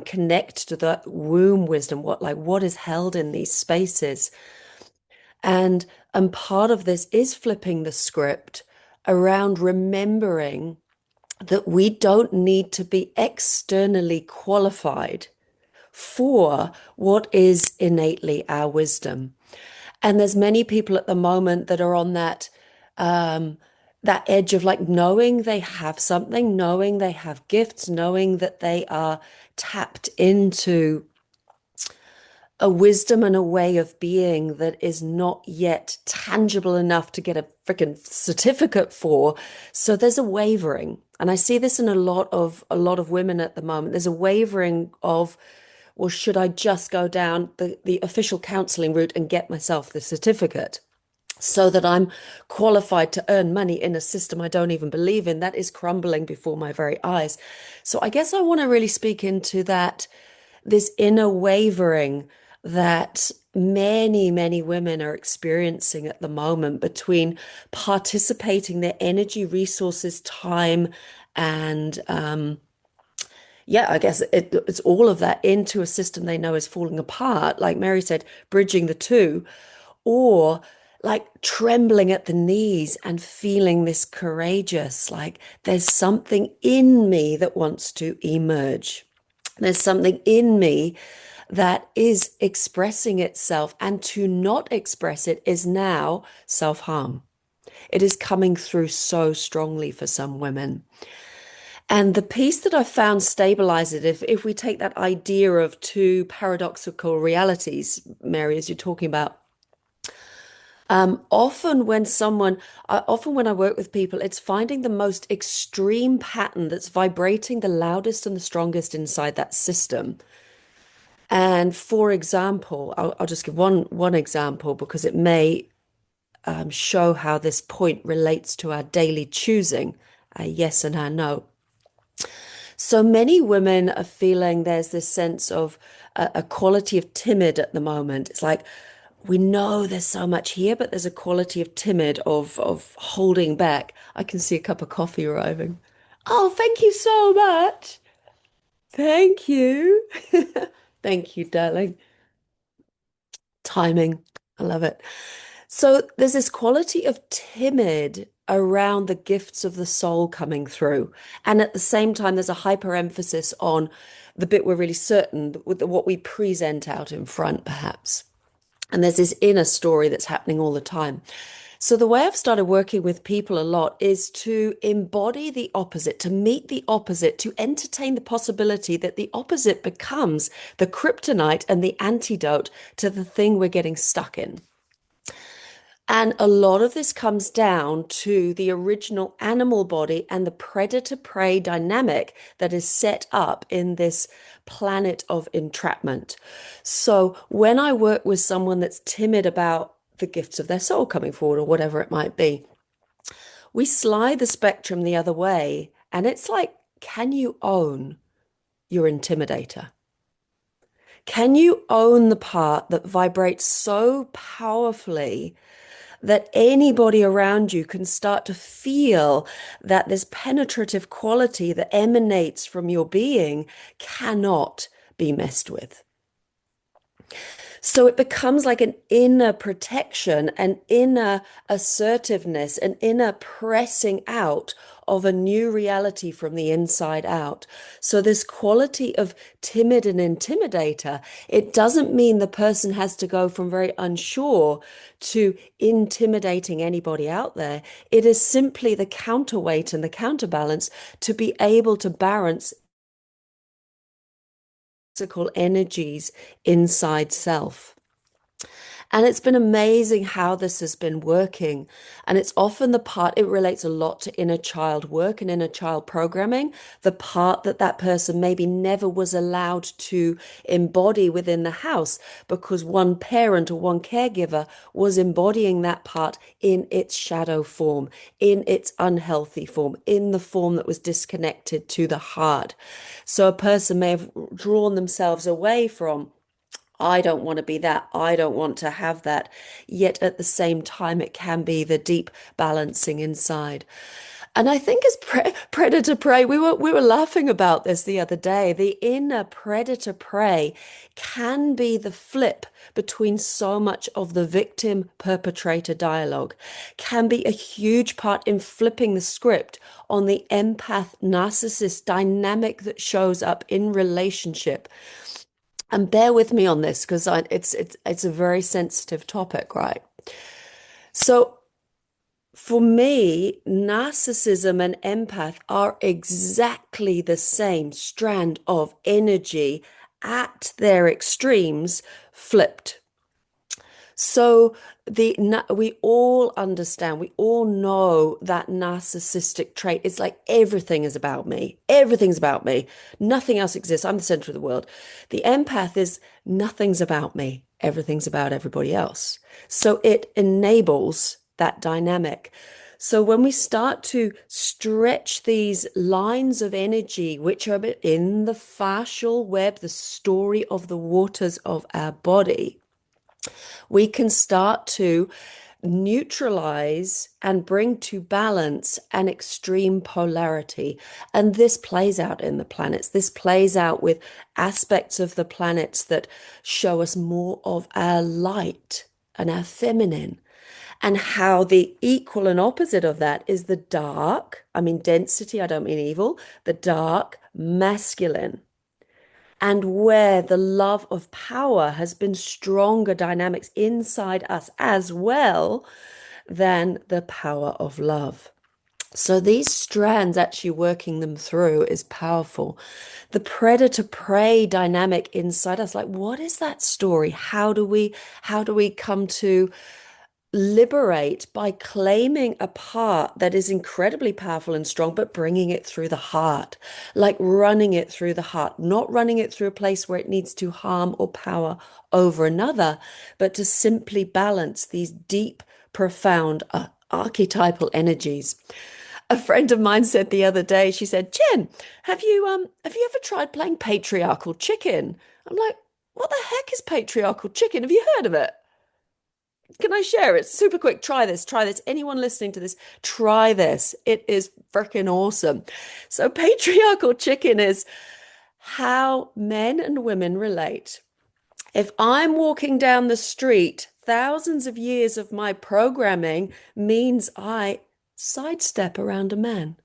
connect to the womb wisdom, what is held in these spaces. And part of this is flipping the script around remembering that we don't need to be externally qualified for what is innately our wisdom. And there's many people at the moment that are on that that edge of like knowing they have something, knowing they have gifts, knowing that they are tapped into a wisdom and a way of being that is not yet tangible enough to get a freaking certificate for. So there's a wavering. And I see this in a lot of women at the moment. There's a wavering of, well, should I just go down the official counseling route and get myself the certificate so that I'm qualified to earn money in a system I don't even believe in that is crumbling before my very eyes? So I guess I want to really speak into that, this inner wavering that many, many women are experiencing at the moment between participating their energy, resources, time, and I guess it's all of that into a system they know is falling apart. Like Mary said, bridging the two, or like trembling at the knees and feeling this courageous, like there's something in me that wants to emerge. There's something in me that is expressing itself, and to not express it is now self-harm. It is coming through so strongly for some women. And the piece that I found stabilizes it, if we take that idea of two paradoxical realities, Mary, as you're talking about, often when I work with people, it's finding the most extreme pattern that's vibrating the loudest and the strongest inside that system. And for example, I'll just give one example because it may show how this point relates to our daily choosing, our yes and our no. So many women are feeling there's this sense of a quality of timid at the moment. It's like we know there's so much here, but there's a quality of timid, of holding back. I can see a cup of coffee arriving. Oh, thank you so much. Thank you. Thank you, darling. Timing. I love it. So there's this quality of timid around the gifts of the soul coming through. And at the same time, there's a hyper emphasis on the bit we're really certain with what we present out in front, perhaps. And there's this inner story that's happening all the time. So the way I've started working with people a lot is to embody the opposite, to meet the opposite, to entertain the possibility that the opposite becomes the kryptonite and the antidote to the thing we're getting stuck in. And a lot of this comes down to the original animal body and the predator-prey dynamic that is set up in this planet of entrapment. So when I work with someone that's timid about the gifts of their soul coming forward or whatever it might be, we slide the spectrum the other way. And it's like, can you own your intimidator? Can you own the part that vibrates so powerfully that anybody around you can start to feel that this penetrative quality that emanates from your being cannot be messed with? So it becomes like an inner protection, an inner assertiveness, an inner pressing out of a new reality from the inside out. So this quality of timid and intimidator, it doesn't mean the person has to go from very unsure to intimidating anybody out there. It is simply the counterweight and the counterbalance to be able to balance physical energies inside self. And it's been amazing how this has been working. And it's often the part, it relates a lot to inner child work and inner child programming, the part that that person maybe never was allowed to embody within the house because one parent or one caregiver was embodying that part in its shadow form, in its unhealthy form, in the form that was disconnected to the heart. So a person may have drawn themselves away from, I don't want to be that. I don't want to have that. Yet at the same time, it can be the deep balancing inside. And I think as predator prey, we were laughing about this the other day. The inner predator prey can be the flip between so much of the victim perpetrator dialogue, can be a huge part in flipping the script on the empath narcissist dynamic that shows up in relationship. And bear with me on this because it's a very sensitive topic, right? So for me, narcissism and empath are exactly the same strand of energy at their extremes flipped. So we all understand, we all know that narcissistic trait is like everything is about me. Everything's about me. Nothing else exists. I'm the center of the world. The empath is nothing's about me. Everything's about everybody else. So it enables that dynamic. So when we start to stretch these lines of energy, which are in the fascial web, the story of the waters of our body, we can start to neutralize and bring to balance an extreme polarity. And this plays out in the planets. This plays out with aspects of the planets that show us more of our light and our feminine. And how the equal and opposite of that is the dark, I mean density, I don't mean evil, the dark masculine. And where the love of power has been stronger dynamics inside us as well, than the power of love. So these strands, actually working them through, is powerful. The predator-prey dynamic inside us, like, what is that story? How do we come to liberate by claiming a part that is incredibly powerful and strong, but bringing it through the heart, like running it through the heart, not running it through a place where it needs to harm or power over another, but to simply balance these deep, profound, archetypal energies. A friend of mine said the other day, she said, Jen, have you ever tried playing patriarchal chicken? I'm like, what the heck is patriarchal chicken? Have you heard of it? Can I share it? Super quick. Try this. Try this. Anyone listening to this, try this. It is freaking awesome. So, patriarchal chicken is how men and women relate. If I'm walking down the street, thousands of years of my programming means I sidestep around a man.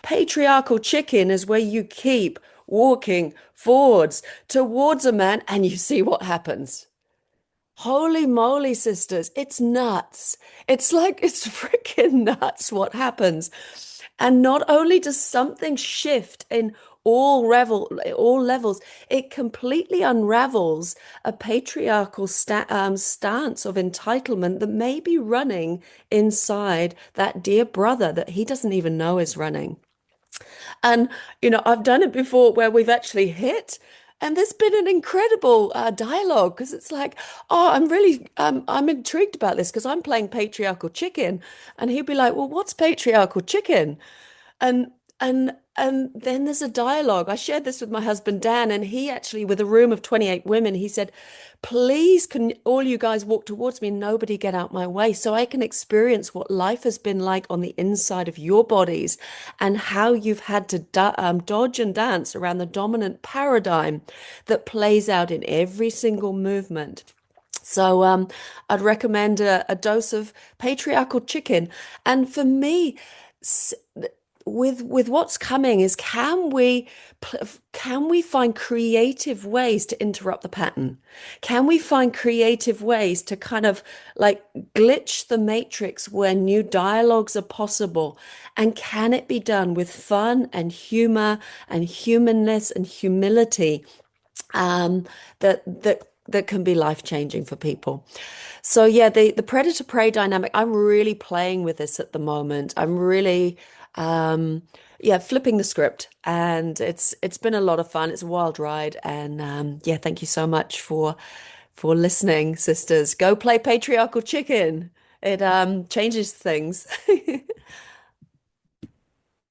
Patriarchal chicken is where you keep walking forwards towards a man and you see what happens. Holy moly, sisters, it's nuts. It's like, it's freaking nuts what happens. And not only does something shift in all levels, it completely unravels a patriarchal stance of entitlement that may be running inside that dear brother that he doesn't even know is running. And, I've done it before where we've actually hit. And there's been an incredible dialogue because it's like, oh, I'm intrigued about this because I'm playing patriarchal chicken. And he'd be like, well, what's patriarchal chicken? And and then there's a dialogue. I shared this with my husband Dan, and he actually, with a room of 28 women, he said, please, can all you guys walk towards me and nobody get out my way so I can experience what life has been like on the inside of your bodies and how you've had to dodge and dance around the dominant paradigm that plays out in every single movement. So I'd recommend a dose of patriarchal chicken. And for me, with what's coming is can we find creative ways to interrupt the pattern? Can we find creative ways to kind of like glitch the matrix where new dialogues are possible? And can it be done with fun and humor and humanness and humility? That can be life-changing for people. So yeah, the predator-prey dynamic, I'm really playing with this at the moment. I'm really yeah, flipping the script, and it's been a lot of fun. It's a wild ride, and yeah, thank you so much for listening, sisters. Go play patriarchal chicken. It changes things.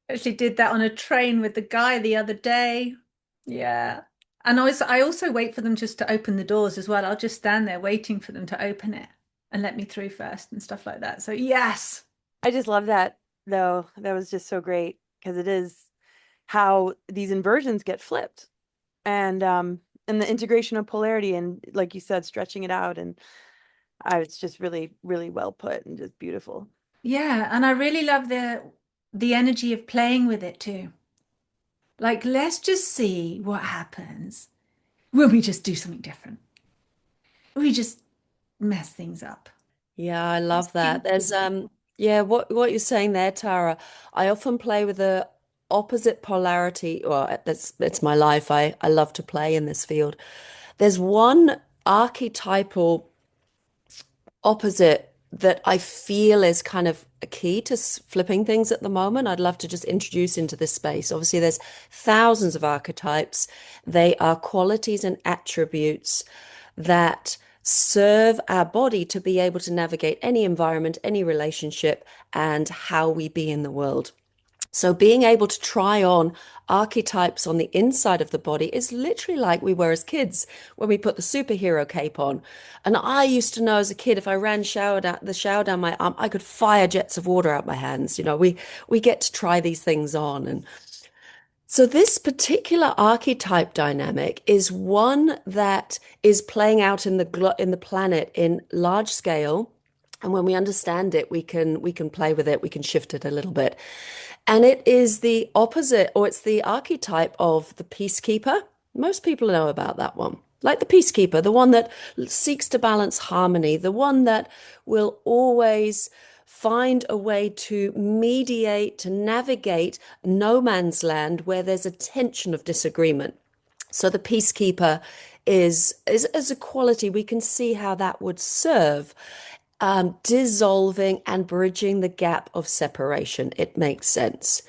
Actually did that on a train with the guy the other day. Yeah. And I also wait for them just to open the doors as well. I'll just stand there waiting for them to open it and let me through first and stuff like that. So yes. I just love that though. That was just so great because it is how these inversions get flipped and the integration of polarity and like you said, stretching it out and it's just really, really well put and just beautiful. Yeah, and I really love the energy of playing with it too. Like, let's just see what happens when we just do something different. We just mess things up. Yeah, I love that. There's yeah, what you're saying there, Tara. I often play with the opposite polarity. Well, that's my life. I love to play in this field. There's one archetypal opposite that I feel is kind of a key to flipping things at the moment. I'd love to just introduce into this space. Obviously, there's thousands of archetypes. They are qualities and attributes that serve our body to be able to navigate any environment, any relationship, and how we be in the world. So being able to try on archetypes on the inside of the body is literally like we were as kids when we put the superhero cape on. And I used to know as a kid, if I ran the shower down my arm, I could fire jets of water out my hands. We get to try these things on. And so this particular archetype dynamic is one that is playing out in the planet in large scale. And when we understand it, we can play with it, we can shift it a little bit. And it is the opposite, or it's the archetype of the peacekeeper. Most people know about that one. like the peacekeeper, the one that seeks to balance harmony, the one that will always find a way to mediate, to navigate no man's land where there's a tension of disagreement. So the peacekeeper is a quality we can see how that would serve, dissolving and bridging the gap of separation. It makes sense.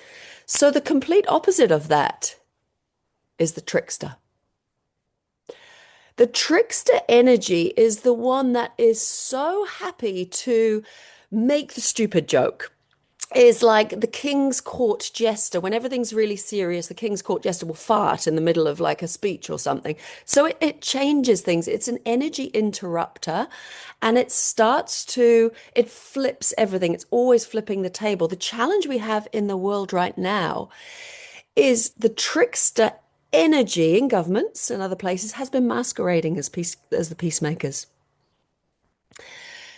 So the complete opposite of that is the trickster. The trickster energy is the one that is so happy to make the stupid joke. Is like the king's court jester. When everything's really serious, the king's court jester will fart in the middle of like a speech or something. So it changes things. It's an energy interrupter, and it flips everything. It's always flipping the table. The challenge we have in the world right now is the trickster energy in governments and other places has been masquerading as the peacemakers.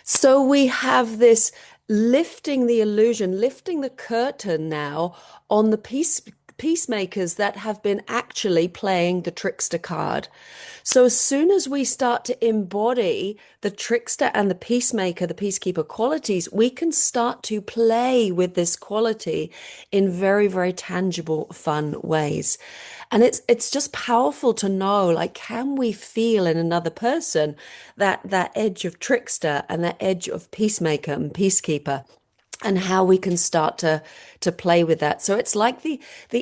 So we have this lifting the illusion, lifting the curtain now on the peacemakers that have been actually playing the trickster card. So as soon as we start to embody the trickster and the peacemaker, the peacekeeper qualities, we can start to play with this quality in very, very tangible, fun ways. And it's just powerful to know, like, can we feel in another person that edge of trickster and that edge of peacemaker and peacekeeper, and how we can start to play with that. So it's like the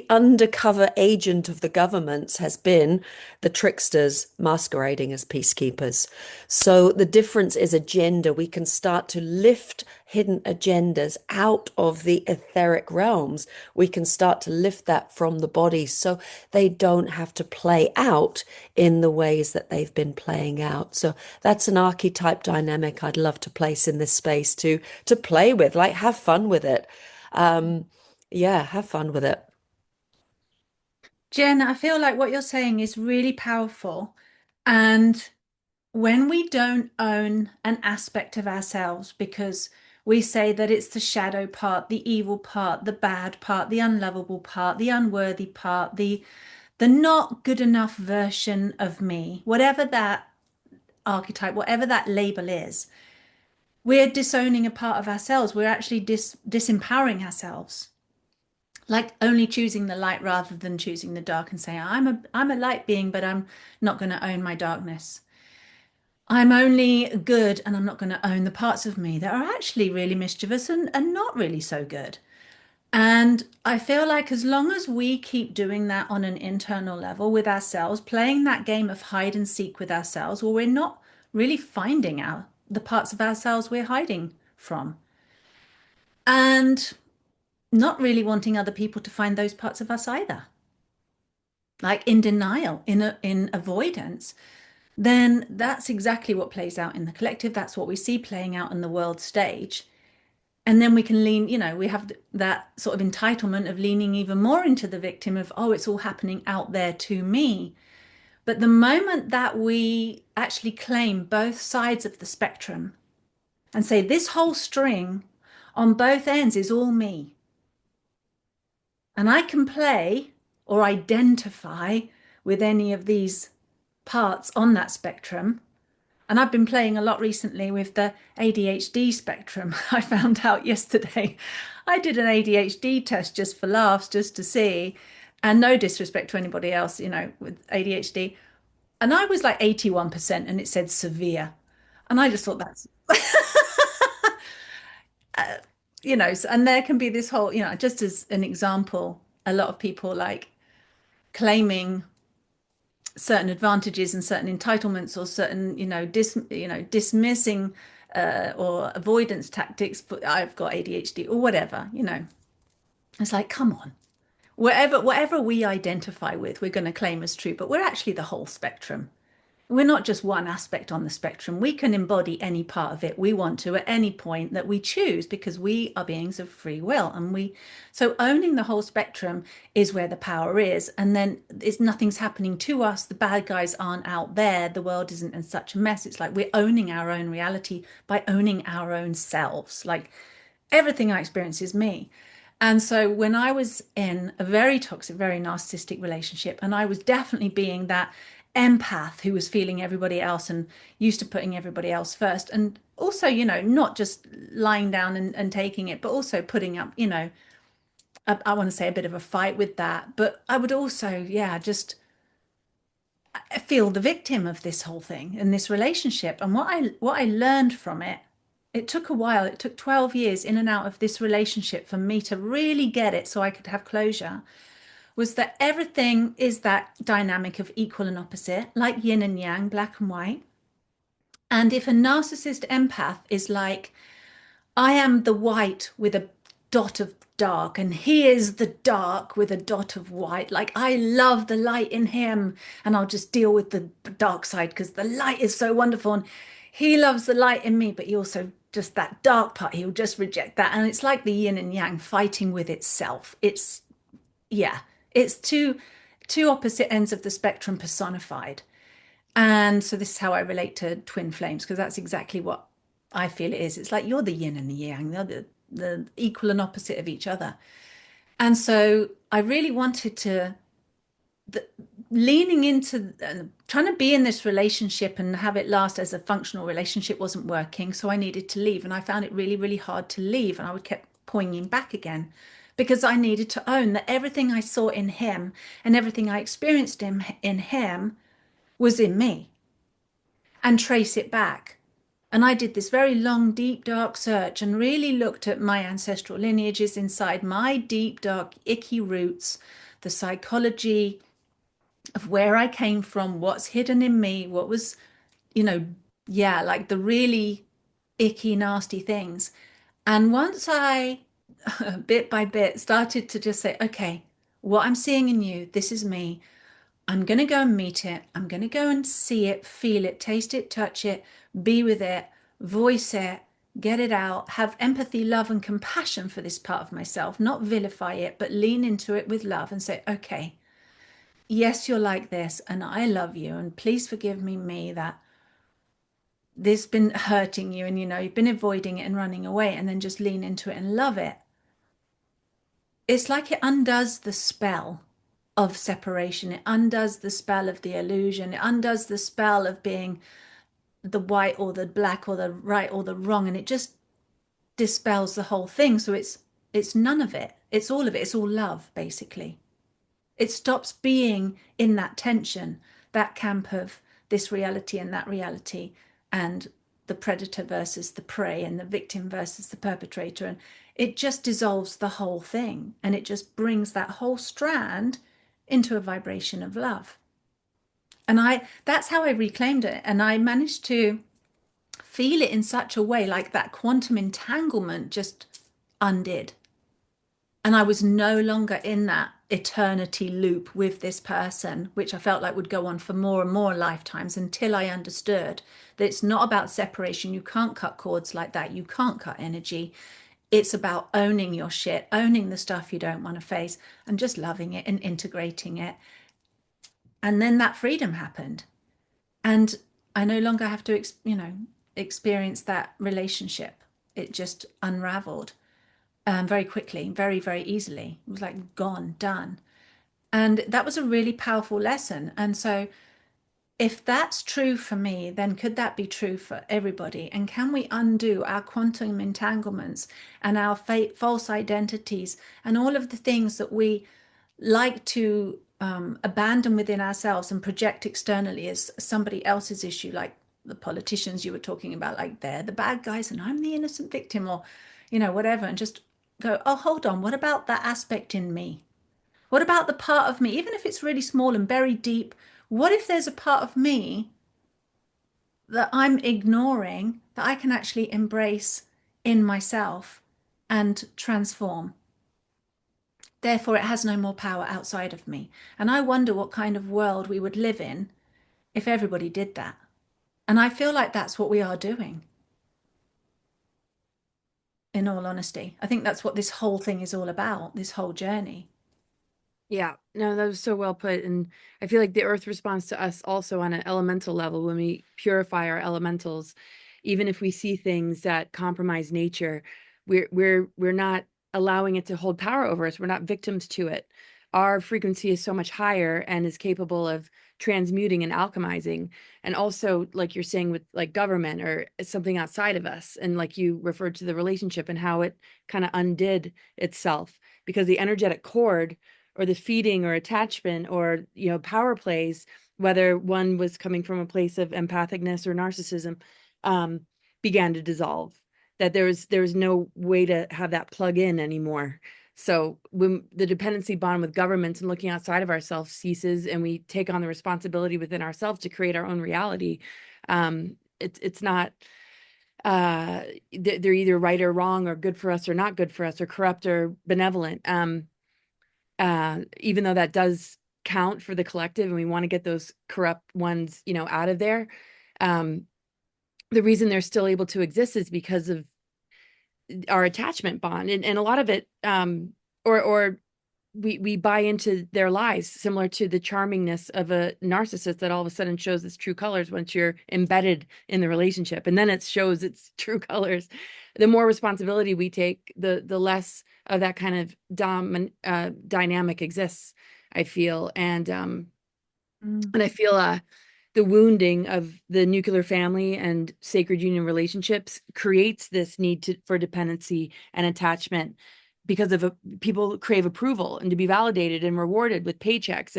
undercover agent of the governments has been the tricksters masquerading as peacekeepers. So the difference is agenda. We can start to lift hidden agendas out of the etheric realms. We can start to lift that from the body so they don't have to play out in the ways that they've been playing out. So that's an archetype dynamic I'd love to place in this space to play with, like have fun with it. Yeah, have fun with it. Jen, I feel like what you're saying is really powerful. And when we don't own an aspect of ourselves because we say that it's the shadow part, the evil part, the bad part, the unlovable part, the unworthy part, the not good enough version of me, whatever that archetype, whatever that label is, we're disowning a part of ourselves. We're actually disempowering ourselves, like only choosing the light rather than choosing the dark and saying, I'm a light being, but I'm not going to own my darkness. I'm only good and I'm not going to own the parts of me that are actually really mischievous and not really so good. And I feel like as long as we keep doing that on an internal level with ourselves, playing that game of hide and seek with ourselves, well, we're not really finding out the parts of ourselves we're hiding from. And not really wanting other people to find those parts of us either. Like in denial, in avoidance, then that's exactly what plays out in the collective. That's what we see playing out in the world stage. And then we can lean, we have that sort of entitlement of leaning even more into the victim of, oh, it's all happening out there to me. But the moment that we actually claim both sides of the spectrum and say this whole string on both ends is all me, and I can play or identify with any of these parts on that spectrum. And I've been playing a lot recently with the ADHD spectrum. I found out yesterday I did an ADHD test just for laughs, just to see, and no disrespect to anybody else, with ADHD. And I was like 81% and it said severe. And I just thought that's, and there can be this whole, just as an example, a lot of people like claiming certain advantages and certain entitlements or certain, dismissing or avoidance tactics, but I've got ADHD or whatever, It's like, come on. Whatever we identify with, we're going to claim as true, but we're actually the whole spectrum. We're not just one aspect on the spectrum. We can embody any part of it we want to at any point that we choose because we are beings of free will. So owning the whole spectrum is where the power is. And then nothing's happening to us. The bad guys aren't out there. The world isn't in such a mess. It's like we're owning our own reality by owning our own selves. Like everything I experience is me. And so when I was in a very toxic, very narcissistic relationship, and I was definitely being that empath who was feeling everybody else and used to putting everybody else first. And also, you know, not just lying down and taking it, but also putting up, you know, I want to say a bit of a fight with that. But I would also, yeah, just feel the victim of this whole thing in this relationship. And what I learned from it, it took a while. It took 12 years in and out of this relationship for me to really get it so I could have closure, was that everything is that dynamic of equal and opposite, like yin and yang, black and white. And if a narcissist empath is like, I am the white with a dot of dark, and he is the dark with a dot of white. Like, I love the light in him, and I'll just deal with the dark side because the light is so wonderful. And he loves the light in me, but he also just that dark part, he'll just reject that. And it's like the yin and yang fighting with itself. It's, yeah, it's two opposite ends of the spectrum personified. And so this is how I relate to twin flames, because that's exactly what I feel it is. It's like you're the yin and the yang, they're the equal and opposite of each other. And so I really wanted to, leaning into trying to be in this relationship and have it last as a functional relationship wasn't working. So I needed to leave. And I found it really, really hard to leave. And I would kept pointing back again because I needed to own that everything I saw in him and everything I experienced in him was in me, and trace it back. And I did this very long, deep, dark search and really looked at my ancestral lineages inside my deep, dark, icky roots, the psychology of where I came from, what's hidden in me, what was, you know, yeah, like the really icky, nasty things. And once I, bit by bit, started to just say, okay, what I'm seeing in you, this is me. I'm going to go and meet it. I'm going to go and see it, feel it, taste it, touch it, be with it, voice it, get it out, have empathy, love, and compassion for this part of myself, not vilify it, but lean into it with love and say, okay, yes, you're like this, and I love you, and please forgive me that this has been hurting you, and you know, you've been avoiding it and running away, and then just lean into it and love it. It's like it undoes the spell of separation. It undoes the spell of the illusion. It undoes the spell of being the white or the black or the right or the wrong. And it just dispels the whole thing. So it's none of it. It's all of it. It's all love, basically. It stops being in that tension, that camp of this reality and that reality, and the predator versus the prey and the victim versus the perpetrator. And it just dissolves the whole thing. And it just brings that whole strand into a vibration of love. And that's how I reclaimed it. And I managed to feel it in such a way, like that quantum entanglement just undid. And I was no longer in that eternity loop with this person, which I felt like would go on for more and more lifetimes, until I understood that it's not about separation. You can't cut cords like that. You can't cut energy. It's about owning your shit, owning the stuff you don't want to face, and just loving it and integrating it. And then that freedom happened. And I no longer have to, experience that relationship. It just unraveled very quickly, very, very easily. It was like gone, done. And that was a really powerful lesson. And so if that's true for me, then could that be true for everybody? And can we undo our quantum entanglements and our false identities and all of the things that we like to abandon within ourselves and project externally as somebody else's issue, like the politicians you were talking about, like they're the bad guys and I'm the innocent victim, or, whatever, and just go, oh, hold on, what about that aspect in me? What about the part of me, even if it's really small and buried deep? What if there's a part of me that I'm ignoring that I can actually embrace in myself and transform? Therefore, it has no more power outside of me. And I wonder what kind of world we would live in if everybody did that. And I feel like that's what we are doing. In all honesty, I think that's what this whole thing is all about, this whole journey. Yeah, no, that was so well put. And I feel like the earth responds to us also on an elemental level when we purify our elementals. Even if we see things that compromise nature, we're not allowing it to hold power over us. We're not victims to it. Our frequency is so much higher and is capable of transmuting and alchemizing. And also, like you're saying, with like government or something outside of us, and like you referred to the relationship and how it kind of undid itself because the energetic cord or the feeding or attachment or, you know, power plays, whether one was coming from a place of empathicness or narcissism, began to dissolve. That there was no way to have that plug in anymore. So when the dependency bond with governments and looking outside of ourselves ceases, and we take on the responsibility within ourselves to create our own reality, it's not they're either right or wrong or good for us or not good for us or corrupt or benevolent. Even though that does count for the collective, and we want to get those corrupt ones, you know, out of there. The reason they're still able to exist is because of our attachment bond, and a lot of it, or we buy into their lies, similar to the charmingness of a narcissist that all of a sudden shows its true colors once you're embedded in the relationship, and then it shows its true colors. The more responsibility we take, the less of that kind of dynamic exists, I feel. And I feel the wounding of the nuclear family and sacred union relationships creates this need for dependency and attachment because of people crave approval and to be validated and rewarded with paychecks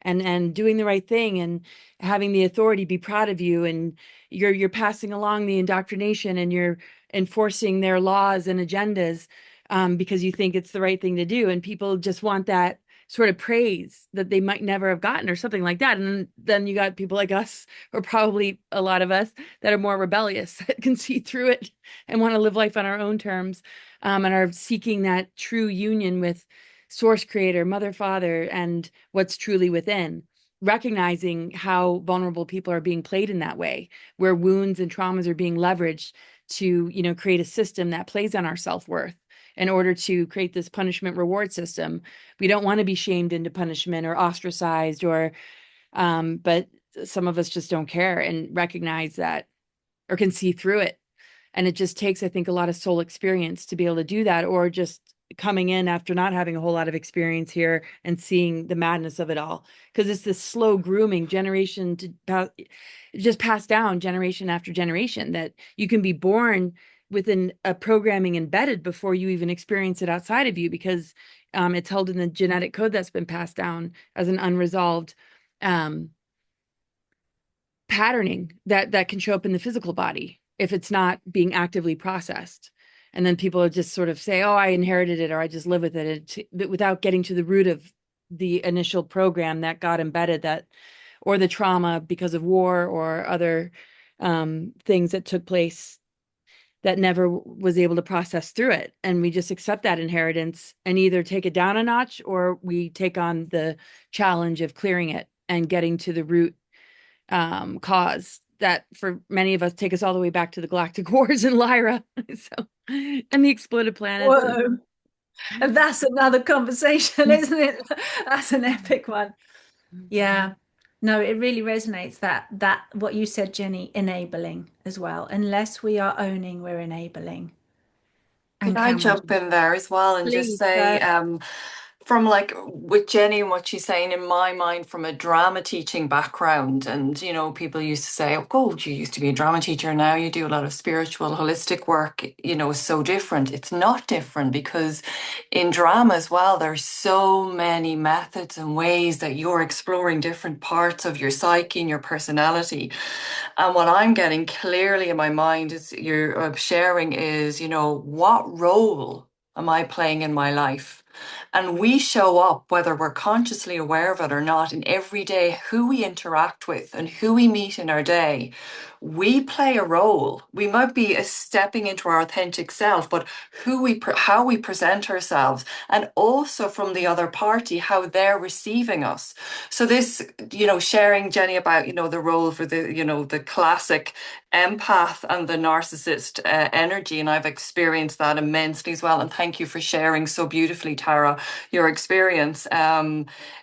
and doing the right thing and having the authority be proud of you, and you're passing along the indoctrination and you're enforcing their laws and agendas because you think it's the right thing to do, and people just want that sort of praise that they might never have gotten or something like that. And then you got people like us, or probably a lot of us, that are more rebellious, that can see through it and want to live life on our own terms, and are seeking that true union with source, creator, mother, father, and what's truly within, recognizing how vulnerable people are being played in that way, where wounds and traumas are being leveraged to, you know, create a system that plays on our self-worth in order to create this punishment reward system. We don't want to be shamed into punishment or ostracized, or but some of us just don't care and recognize that, or can see through it. And it just takes, I think, a lot of soul experience to be able to do that, or just coming in after not having a whole lot of experience here and seeing the madness of it all. Because it's this slow grooming, generation to just passed down generation after generation, that you can be born within a programming embedded before you even experience it outside of you, because it's held in the genetic code that's been passed down as an unresolved patterning that can show up in the physical body if it's not being actively processed. And then people just sort of say, oh, I inherited it, or I just live with it, without getting to the root of the initial program that got embedded, that, or the trauma because of war or other things that took place that never was able to process through it. And we just accept that inheritance and either take it down a notch, or we take on the challenge of clearing it and getting to the root cause that, for many of us, take us all the way back to the galactic wars in Lyra. So, and the exploded planets. Whoa. And that's another conversation, isn't it? That's an epic one. Yeah. No, it really resonates, that what you said, Jenny, enabling as well. Unless we are owning, we're enabling. Can And I can we? jump in there as well and just Please, say, from like with Jenny and what she's saying, in my mind, from a drama teaching background, and you know, people used to say, oh, you used to be a drama teacher, now you do a lot of spiritual, holistic work, you know, is so different. It's not different, because in drama as well, there's so many methods and ways that you're exploring different parts of your psyche and your personality. And what I'm getting clearly in my mind is you're sharing is, you know, what role am I playing in my life? And we show up, whether we're consciously aware of it or not, in every day, who we interact with and who we meet in our day. We play a role. We might be stepping into our authentic self, but how we present ourselves, and also from the other party, how they're receiving us. So this, you know, sharing, Jenny, about, you know, the role for the, you know, the classic empath and the narcissist energy, and I've experienced that immensely as well. And thank you for sharing so beautifully, Tara, your experience.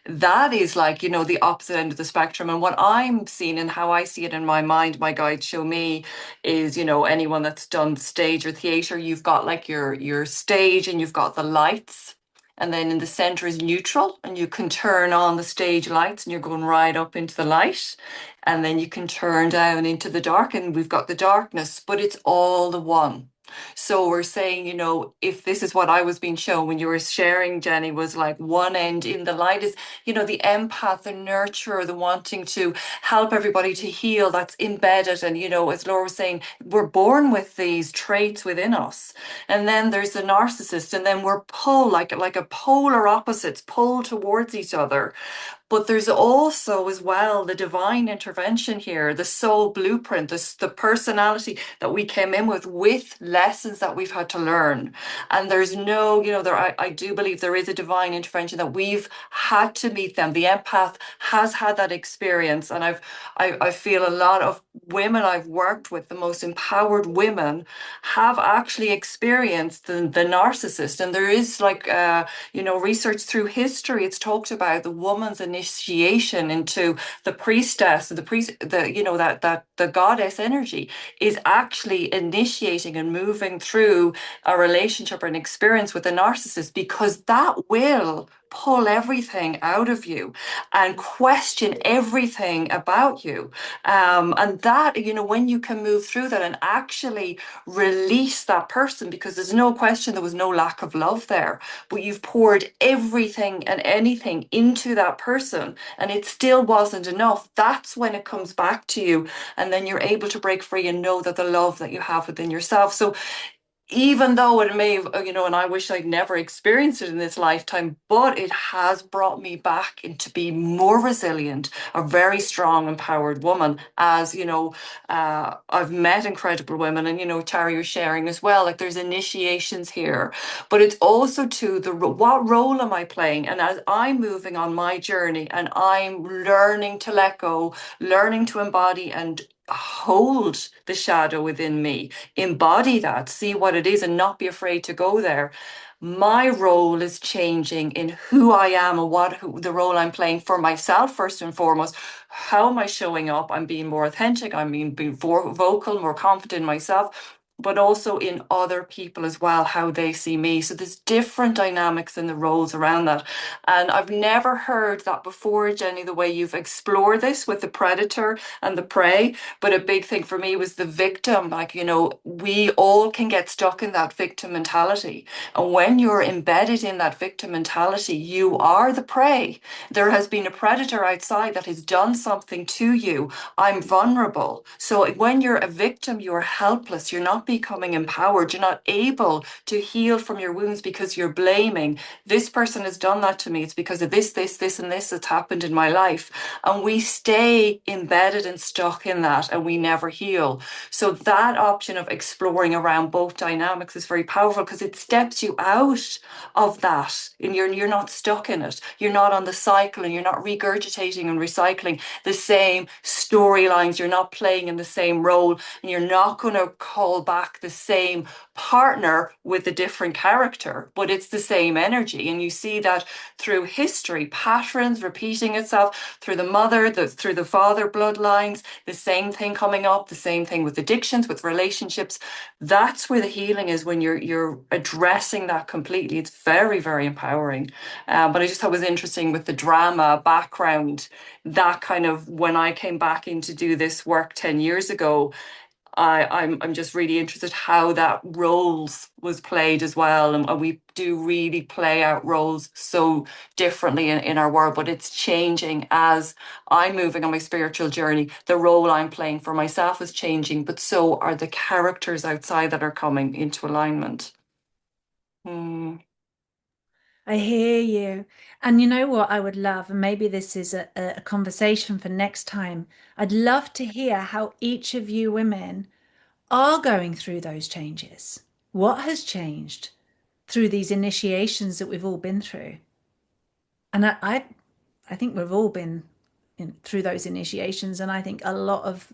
That is like, you know, the opposite end of the spectrum. And what I'm seeing and how I see it in my mind, my guides show me, is, you know, anyone that's done stage or theater, you've got like your stage and you've got the lights. And then in the center is neutral, and you can turn on the stage lights and you're going right up into the light. And then you can turn down into the dark, and we've got the darkness, but it's all the one. So we're saying, if this is what I was being shown when you were sharing, Jenny, was like one end in the light is, the empath, the nurturer, the wanting to help everybody to heal, that's embedded. And, as Laura was saying, we're born with these traits within us. And then there's the narcissist, and then we're pulled like a polar opposites, pull towards each other. But there's also as well the divine intervention here, the soul blueprint, the personality that we came in with lessons that we've had to learn. And there's no, I do believe there is a divine intervention that we've had to meet them. The empath has had that experience. And I feel a lot of women I've worked with, the most empowered women, have actually experienced the narcissist. And there is research through history, it's talked about the woman's initiation into the priestess, the goddess energy is actually initiating and moving through a relationship or an experience with a narcissist, because that will pull everything out of you and question everything about you. And that, when you can move through that and actually release that person, because there's no question there was no lack of love there, but you've poured everything and anything into that person and it still wasn't enough. That's when it comes back to you. And then you're able to break free and know that the love that you have within yourself. So even though it may have, and I wish I'd never experienced it in this lifetime, but it has brought me back into being more resilient, a very strong, empowered woman. As I've met incredible women, and Tara, you're sharing as well. Like there's initiations here, but it's also to what role am I playing? And as I'm moving on my journey, and I'm learning to let go, learning to embody and hold the shadow within me, embody that, see what it is, and not be afraid to go there. My role is changing in who I am and the role I'm playing for myself, first and foremost. How am I showing up? I'm being more authentic. I'm being vocal, more confident in myself, but also in other people as well, how they see me. So there's different dynamics in the roles around that. And I've never heard that before, Jenny, the way you've explored this with the predator and the prey. But a big thing for me was the victim. Like, we all can get stuck in that victim mentality. And when you're embedded in that victim mentality, you are the prey. There has been a predator outside that has done something to you. I'm vulnerable. So when you're a victim, you're helpless. You're not becoming empowered. You're not able to heal from your wounds because you're blaming. This person has done that to me. It's because of this, and this that's happened in my life. And we stay embedded and stuck in that, and we never heal. So that option of exploring around both dynamics is very powerful, because it steps you out of that, and you're not stuck in it. You're not on the cycle, and you're not regurgitating and recycling the same storylines. You're not playing in the same role, and you're not going to call back the same partner with a different character, but it's the same energy. And you see that through history, patterns repeating itself through the mother, through the father bloodlines, the same thing coming up, the same thing with addictions, with relationships. That's where the healing is, when you're addressing that completely. It's very, very empowering. But I just thought it was interesting with the drama background, that kind of, when I came back in to do this work 10 years ago, I'm just really interested how that roles was played as well. And we do really play out roles so differently in our world, but it's changing as I'm moving on my spiritual journey. The role I'm playing for myself is changing, but so are the characters outside that are coming into alignment. I hear you. And you know what I would love, and maybe this is a conversation for next time. I'd love to hear how each of you women are going through those changes. What has changed through these initiations that we've all been through? And I think we've all been through those initiations, and I think a lot of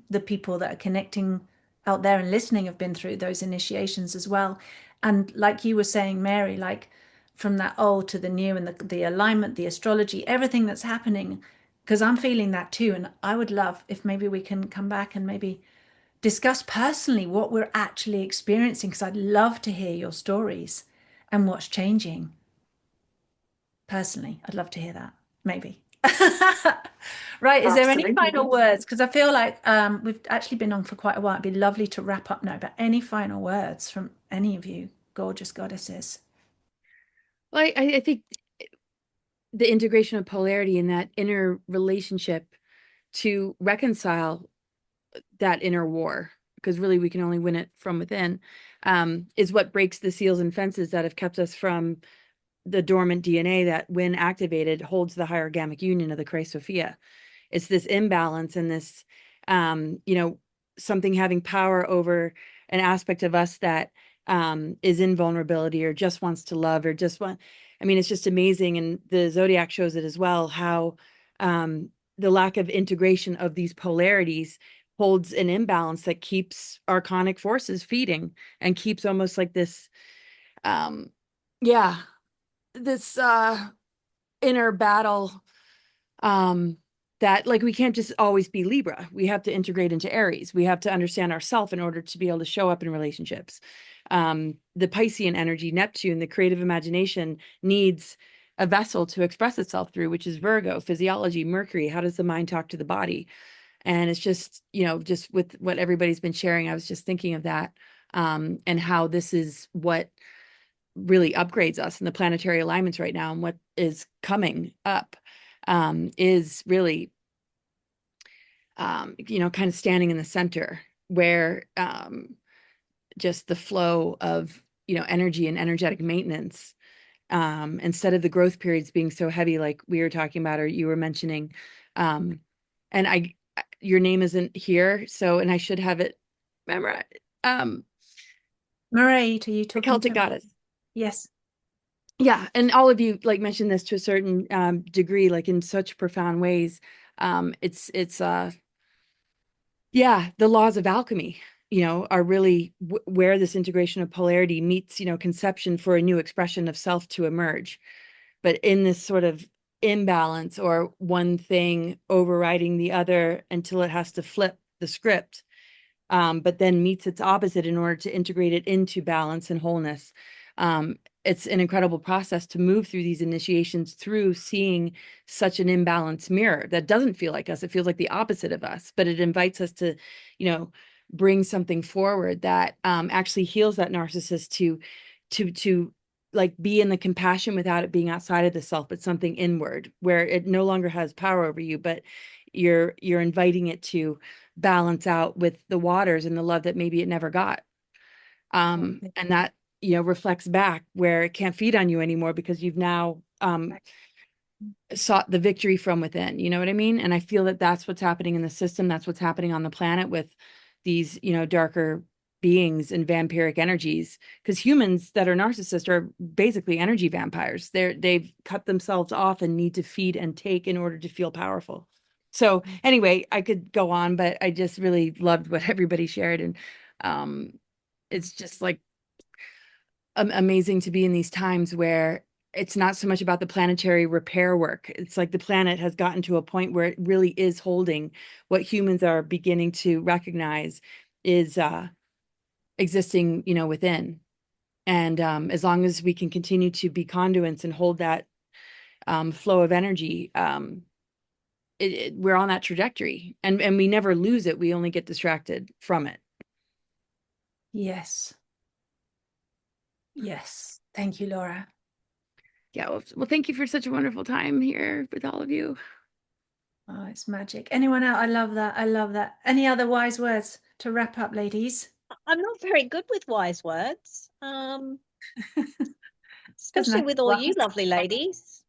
the people that are connecting out there and listening have been through those initiations as well. And like you were saying, Mary, like from that old to the new, and the alignment, the astrology, everything that's happening, because I'm feeling that too. And I would love if maybe we can come back and maybe discuss personally what we're actually experiencing, because I'd love to hear your stories and what's changing. personally. I'd love to hear that, maybe. Right, is there any Absolutely. final words? Because I feel like we've actually been on for quite a while. It'd be lovely to wrap up now, but any final words from any of you, gorgeous goddesses? Well, I think the integration of polarity in that inner relationship to reconcile that inner war, because really we can only win it from within, is what breaks the seals and fences that have kept us from the dormant DNA that, when activated, holds the hierogamic union of the Christ Sophia. It's this imbalance and this, you know, something having power over an aspect of us that is in vulnerability or just wants to love or just want. I mean, it's just amazing. And the Zodiac shows it as well, how the lack of integration of these polarities holds an imbalance that keeps archonic forces feeding and keeps almost like this, yeah, this inner battle, that like we can't just always be Libra. We have to integrate into Aries. We have to understand ourselves in order to be able to show up in relationships. The Piscean energy, Neptune, the creative imagination, needs a vessel to express itself through, which is Virgo, physiology, Mercury. How does the mind talk to the body? And it's just, you know, just with what everybody's been sharing, I was just thinking of that, and how this is what really upgrades us in the planetary alignments right now, and what is coming up is really, you know, kind of standing in the center where just the flow of, you know, energy and energetic maintenance, instead of the growth periods being so heavy, like we were talking about, or you were mentioning. And your name isn't here, so, and I should have it memorized. Mairead, are you The talking Celtic to me? goddess. Yes. Yeah, and all of you like mentioned this to a certain degree, like in such profound ways. It's yeah, the laws of alchemy, you know, are really where this integration of polarity meets, you know, conception for a new expression of self to emerge. But in this sort of imbalance, or one thing overriding the other until it has to flip the script, but then meets its opposite in order to integrate it into balance and wholeness. It's an incredible process to move through these initiations through seeing such an imbalanced mirror that doesn't feel like us. It feels like the opposite of us, but it invites us to, you know, bring something forward that actually heals that narcissist to like be in the compassion without it being outside of the self, but something inward where it no longer has power over you, but you're inviting it to balance out with the waters and the love that maybe it never got. And that, you know, reflects back where it can't feed on you anymore because you've now sought the victory from within. You know what I mean? And I feel that that's what's happening in the system. That's what's happening on the planet with these, you know, darker beings and vampiric energies, because humans that are narcissists are basically energy vampires. They've cut themselves off and need to feed and take in order to feel powerful. So anyway, I could go on, but I just really loved what everybody shared. And it's just like amazing to be in these times where it's not so much about the planetary repair work. It's like the planet has gotten to a point where it really is holding what humans are beginning to recognize is existing, you know, within. And as long as we can continue to be conduits and hold that flow of energy, we're on that trajectory, and we never lose it. We only get distracted from it. Yes. Yes. Thank you, Laura. Yeah. Well, thank you for such a wonderful time here with all of you. Oh, it's magic. Anyone else? I love that. I love that. Any other wise words to wrap up, ladies? I'm not very good with wise words, especially Doesn't with all you that lovely ladies.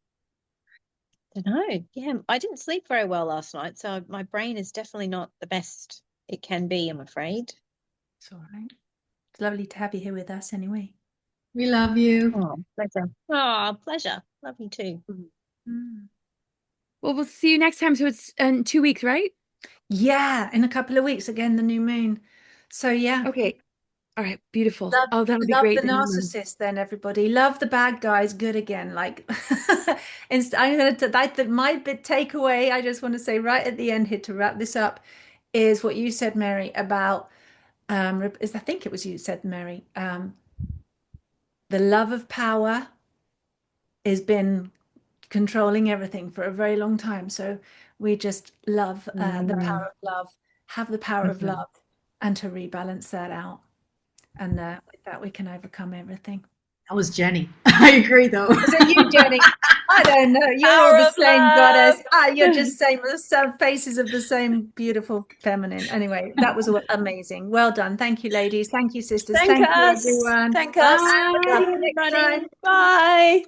I don't know. Yeah, I didn't sleep very well last night, so my brain is definitely not the best it can be, I'm afraid. It's all right. It's lovely to have you here with us anyway. We love you. Oh, pleasure. Oh, pleasure. Love you too. Mm. Well, we'll see you next time. So it's in 2 weeks, right? Yeah, in a couple of weeks, again, the new moon. So yeah. Okay. All right. Beautiful. Love, Oh, that'll be love the great. narcissist, then everybody. Love the bad guys, good again. Like, I'm going to that my bit takeaway. I just want to say right at the end here to wrap this up is what you said, Mary, about is I think it was you said, Mary, the love of power has been controlling everything for a very long time. So we just love the power of love, have the power of love, and to rebalance that out. And with that, we can overcome everything. That was Jenny. I agree, though. Was it you, Jenny? I don't know. You're all Power the of same love. goddess. You're just some faces of the same beautiful feminine. Anyway, that was amazing. Well done. Thank you, ladies. Thank you, sisters. Thank you, us. everyone. Thank us. Bye. See you next everybody. time. Bye.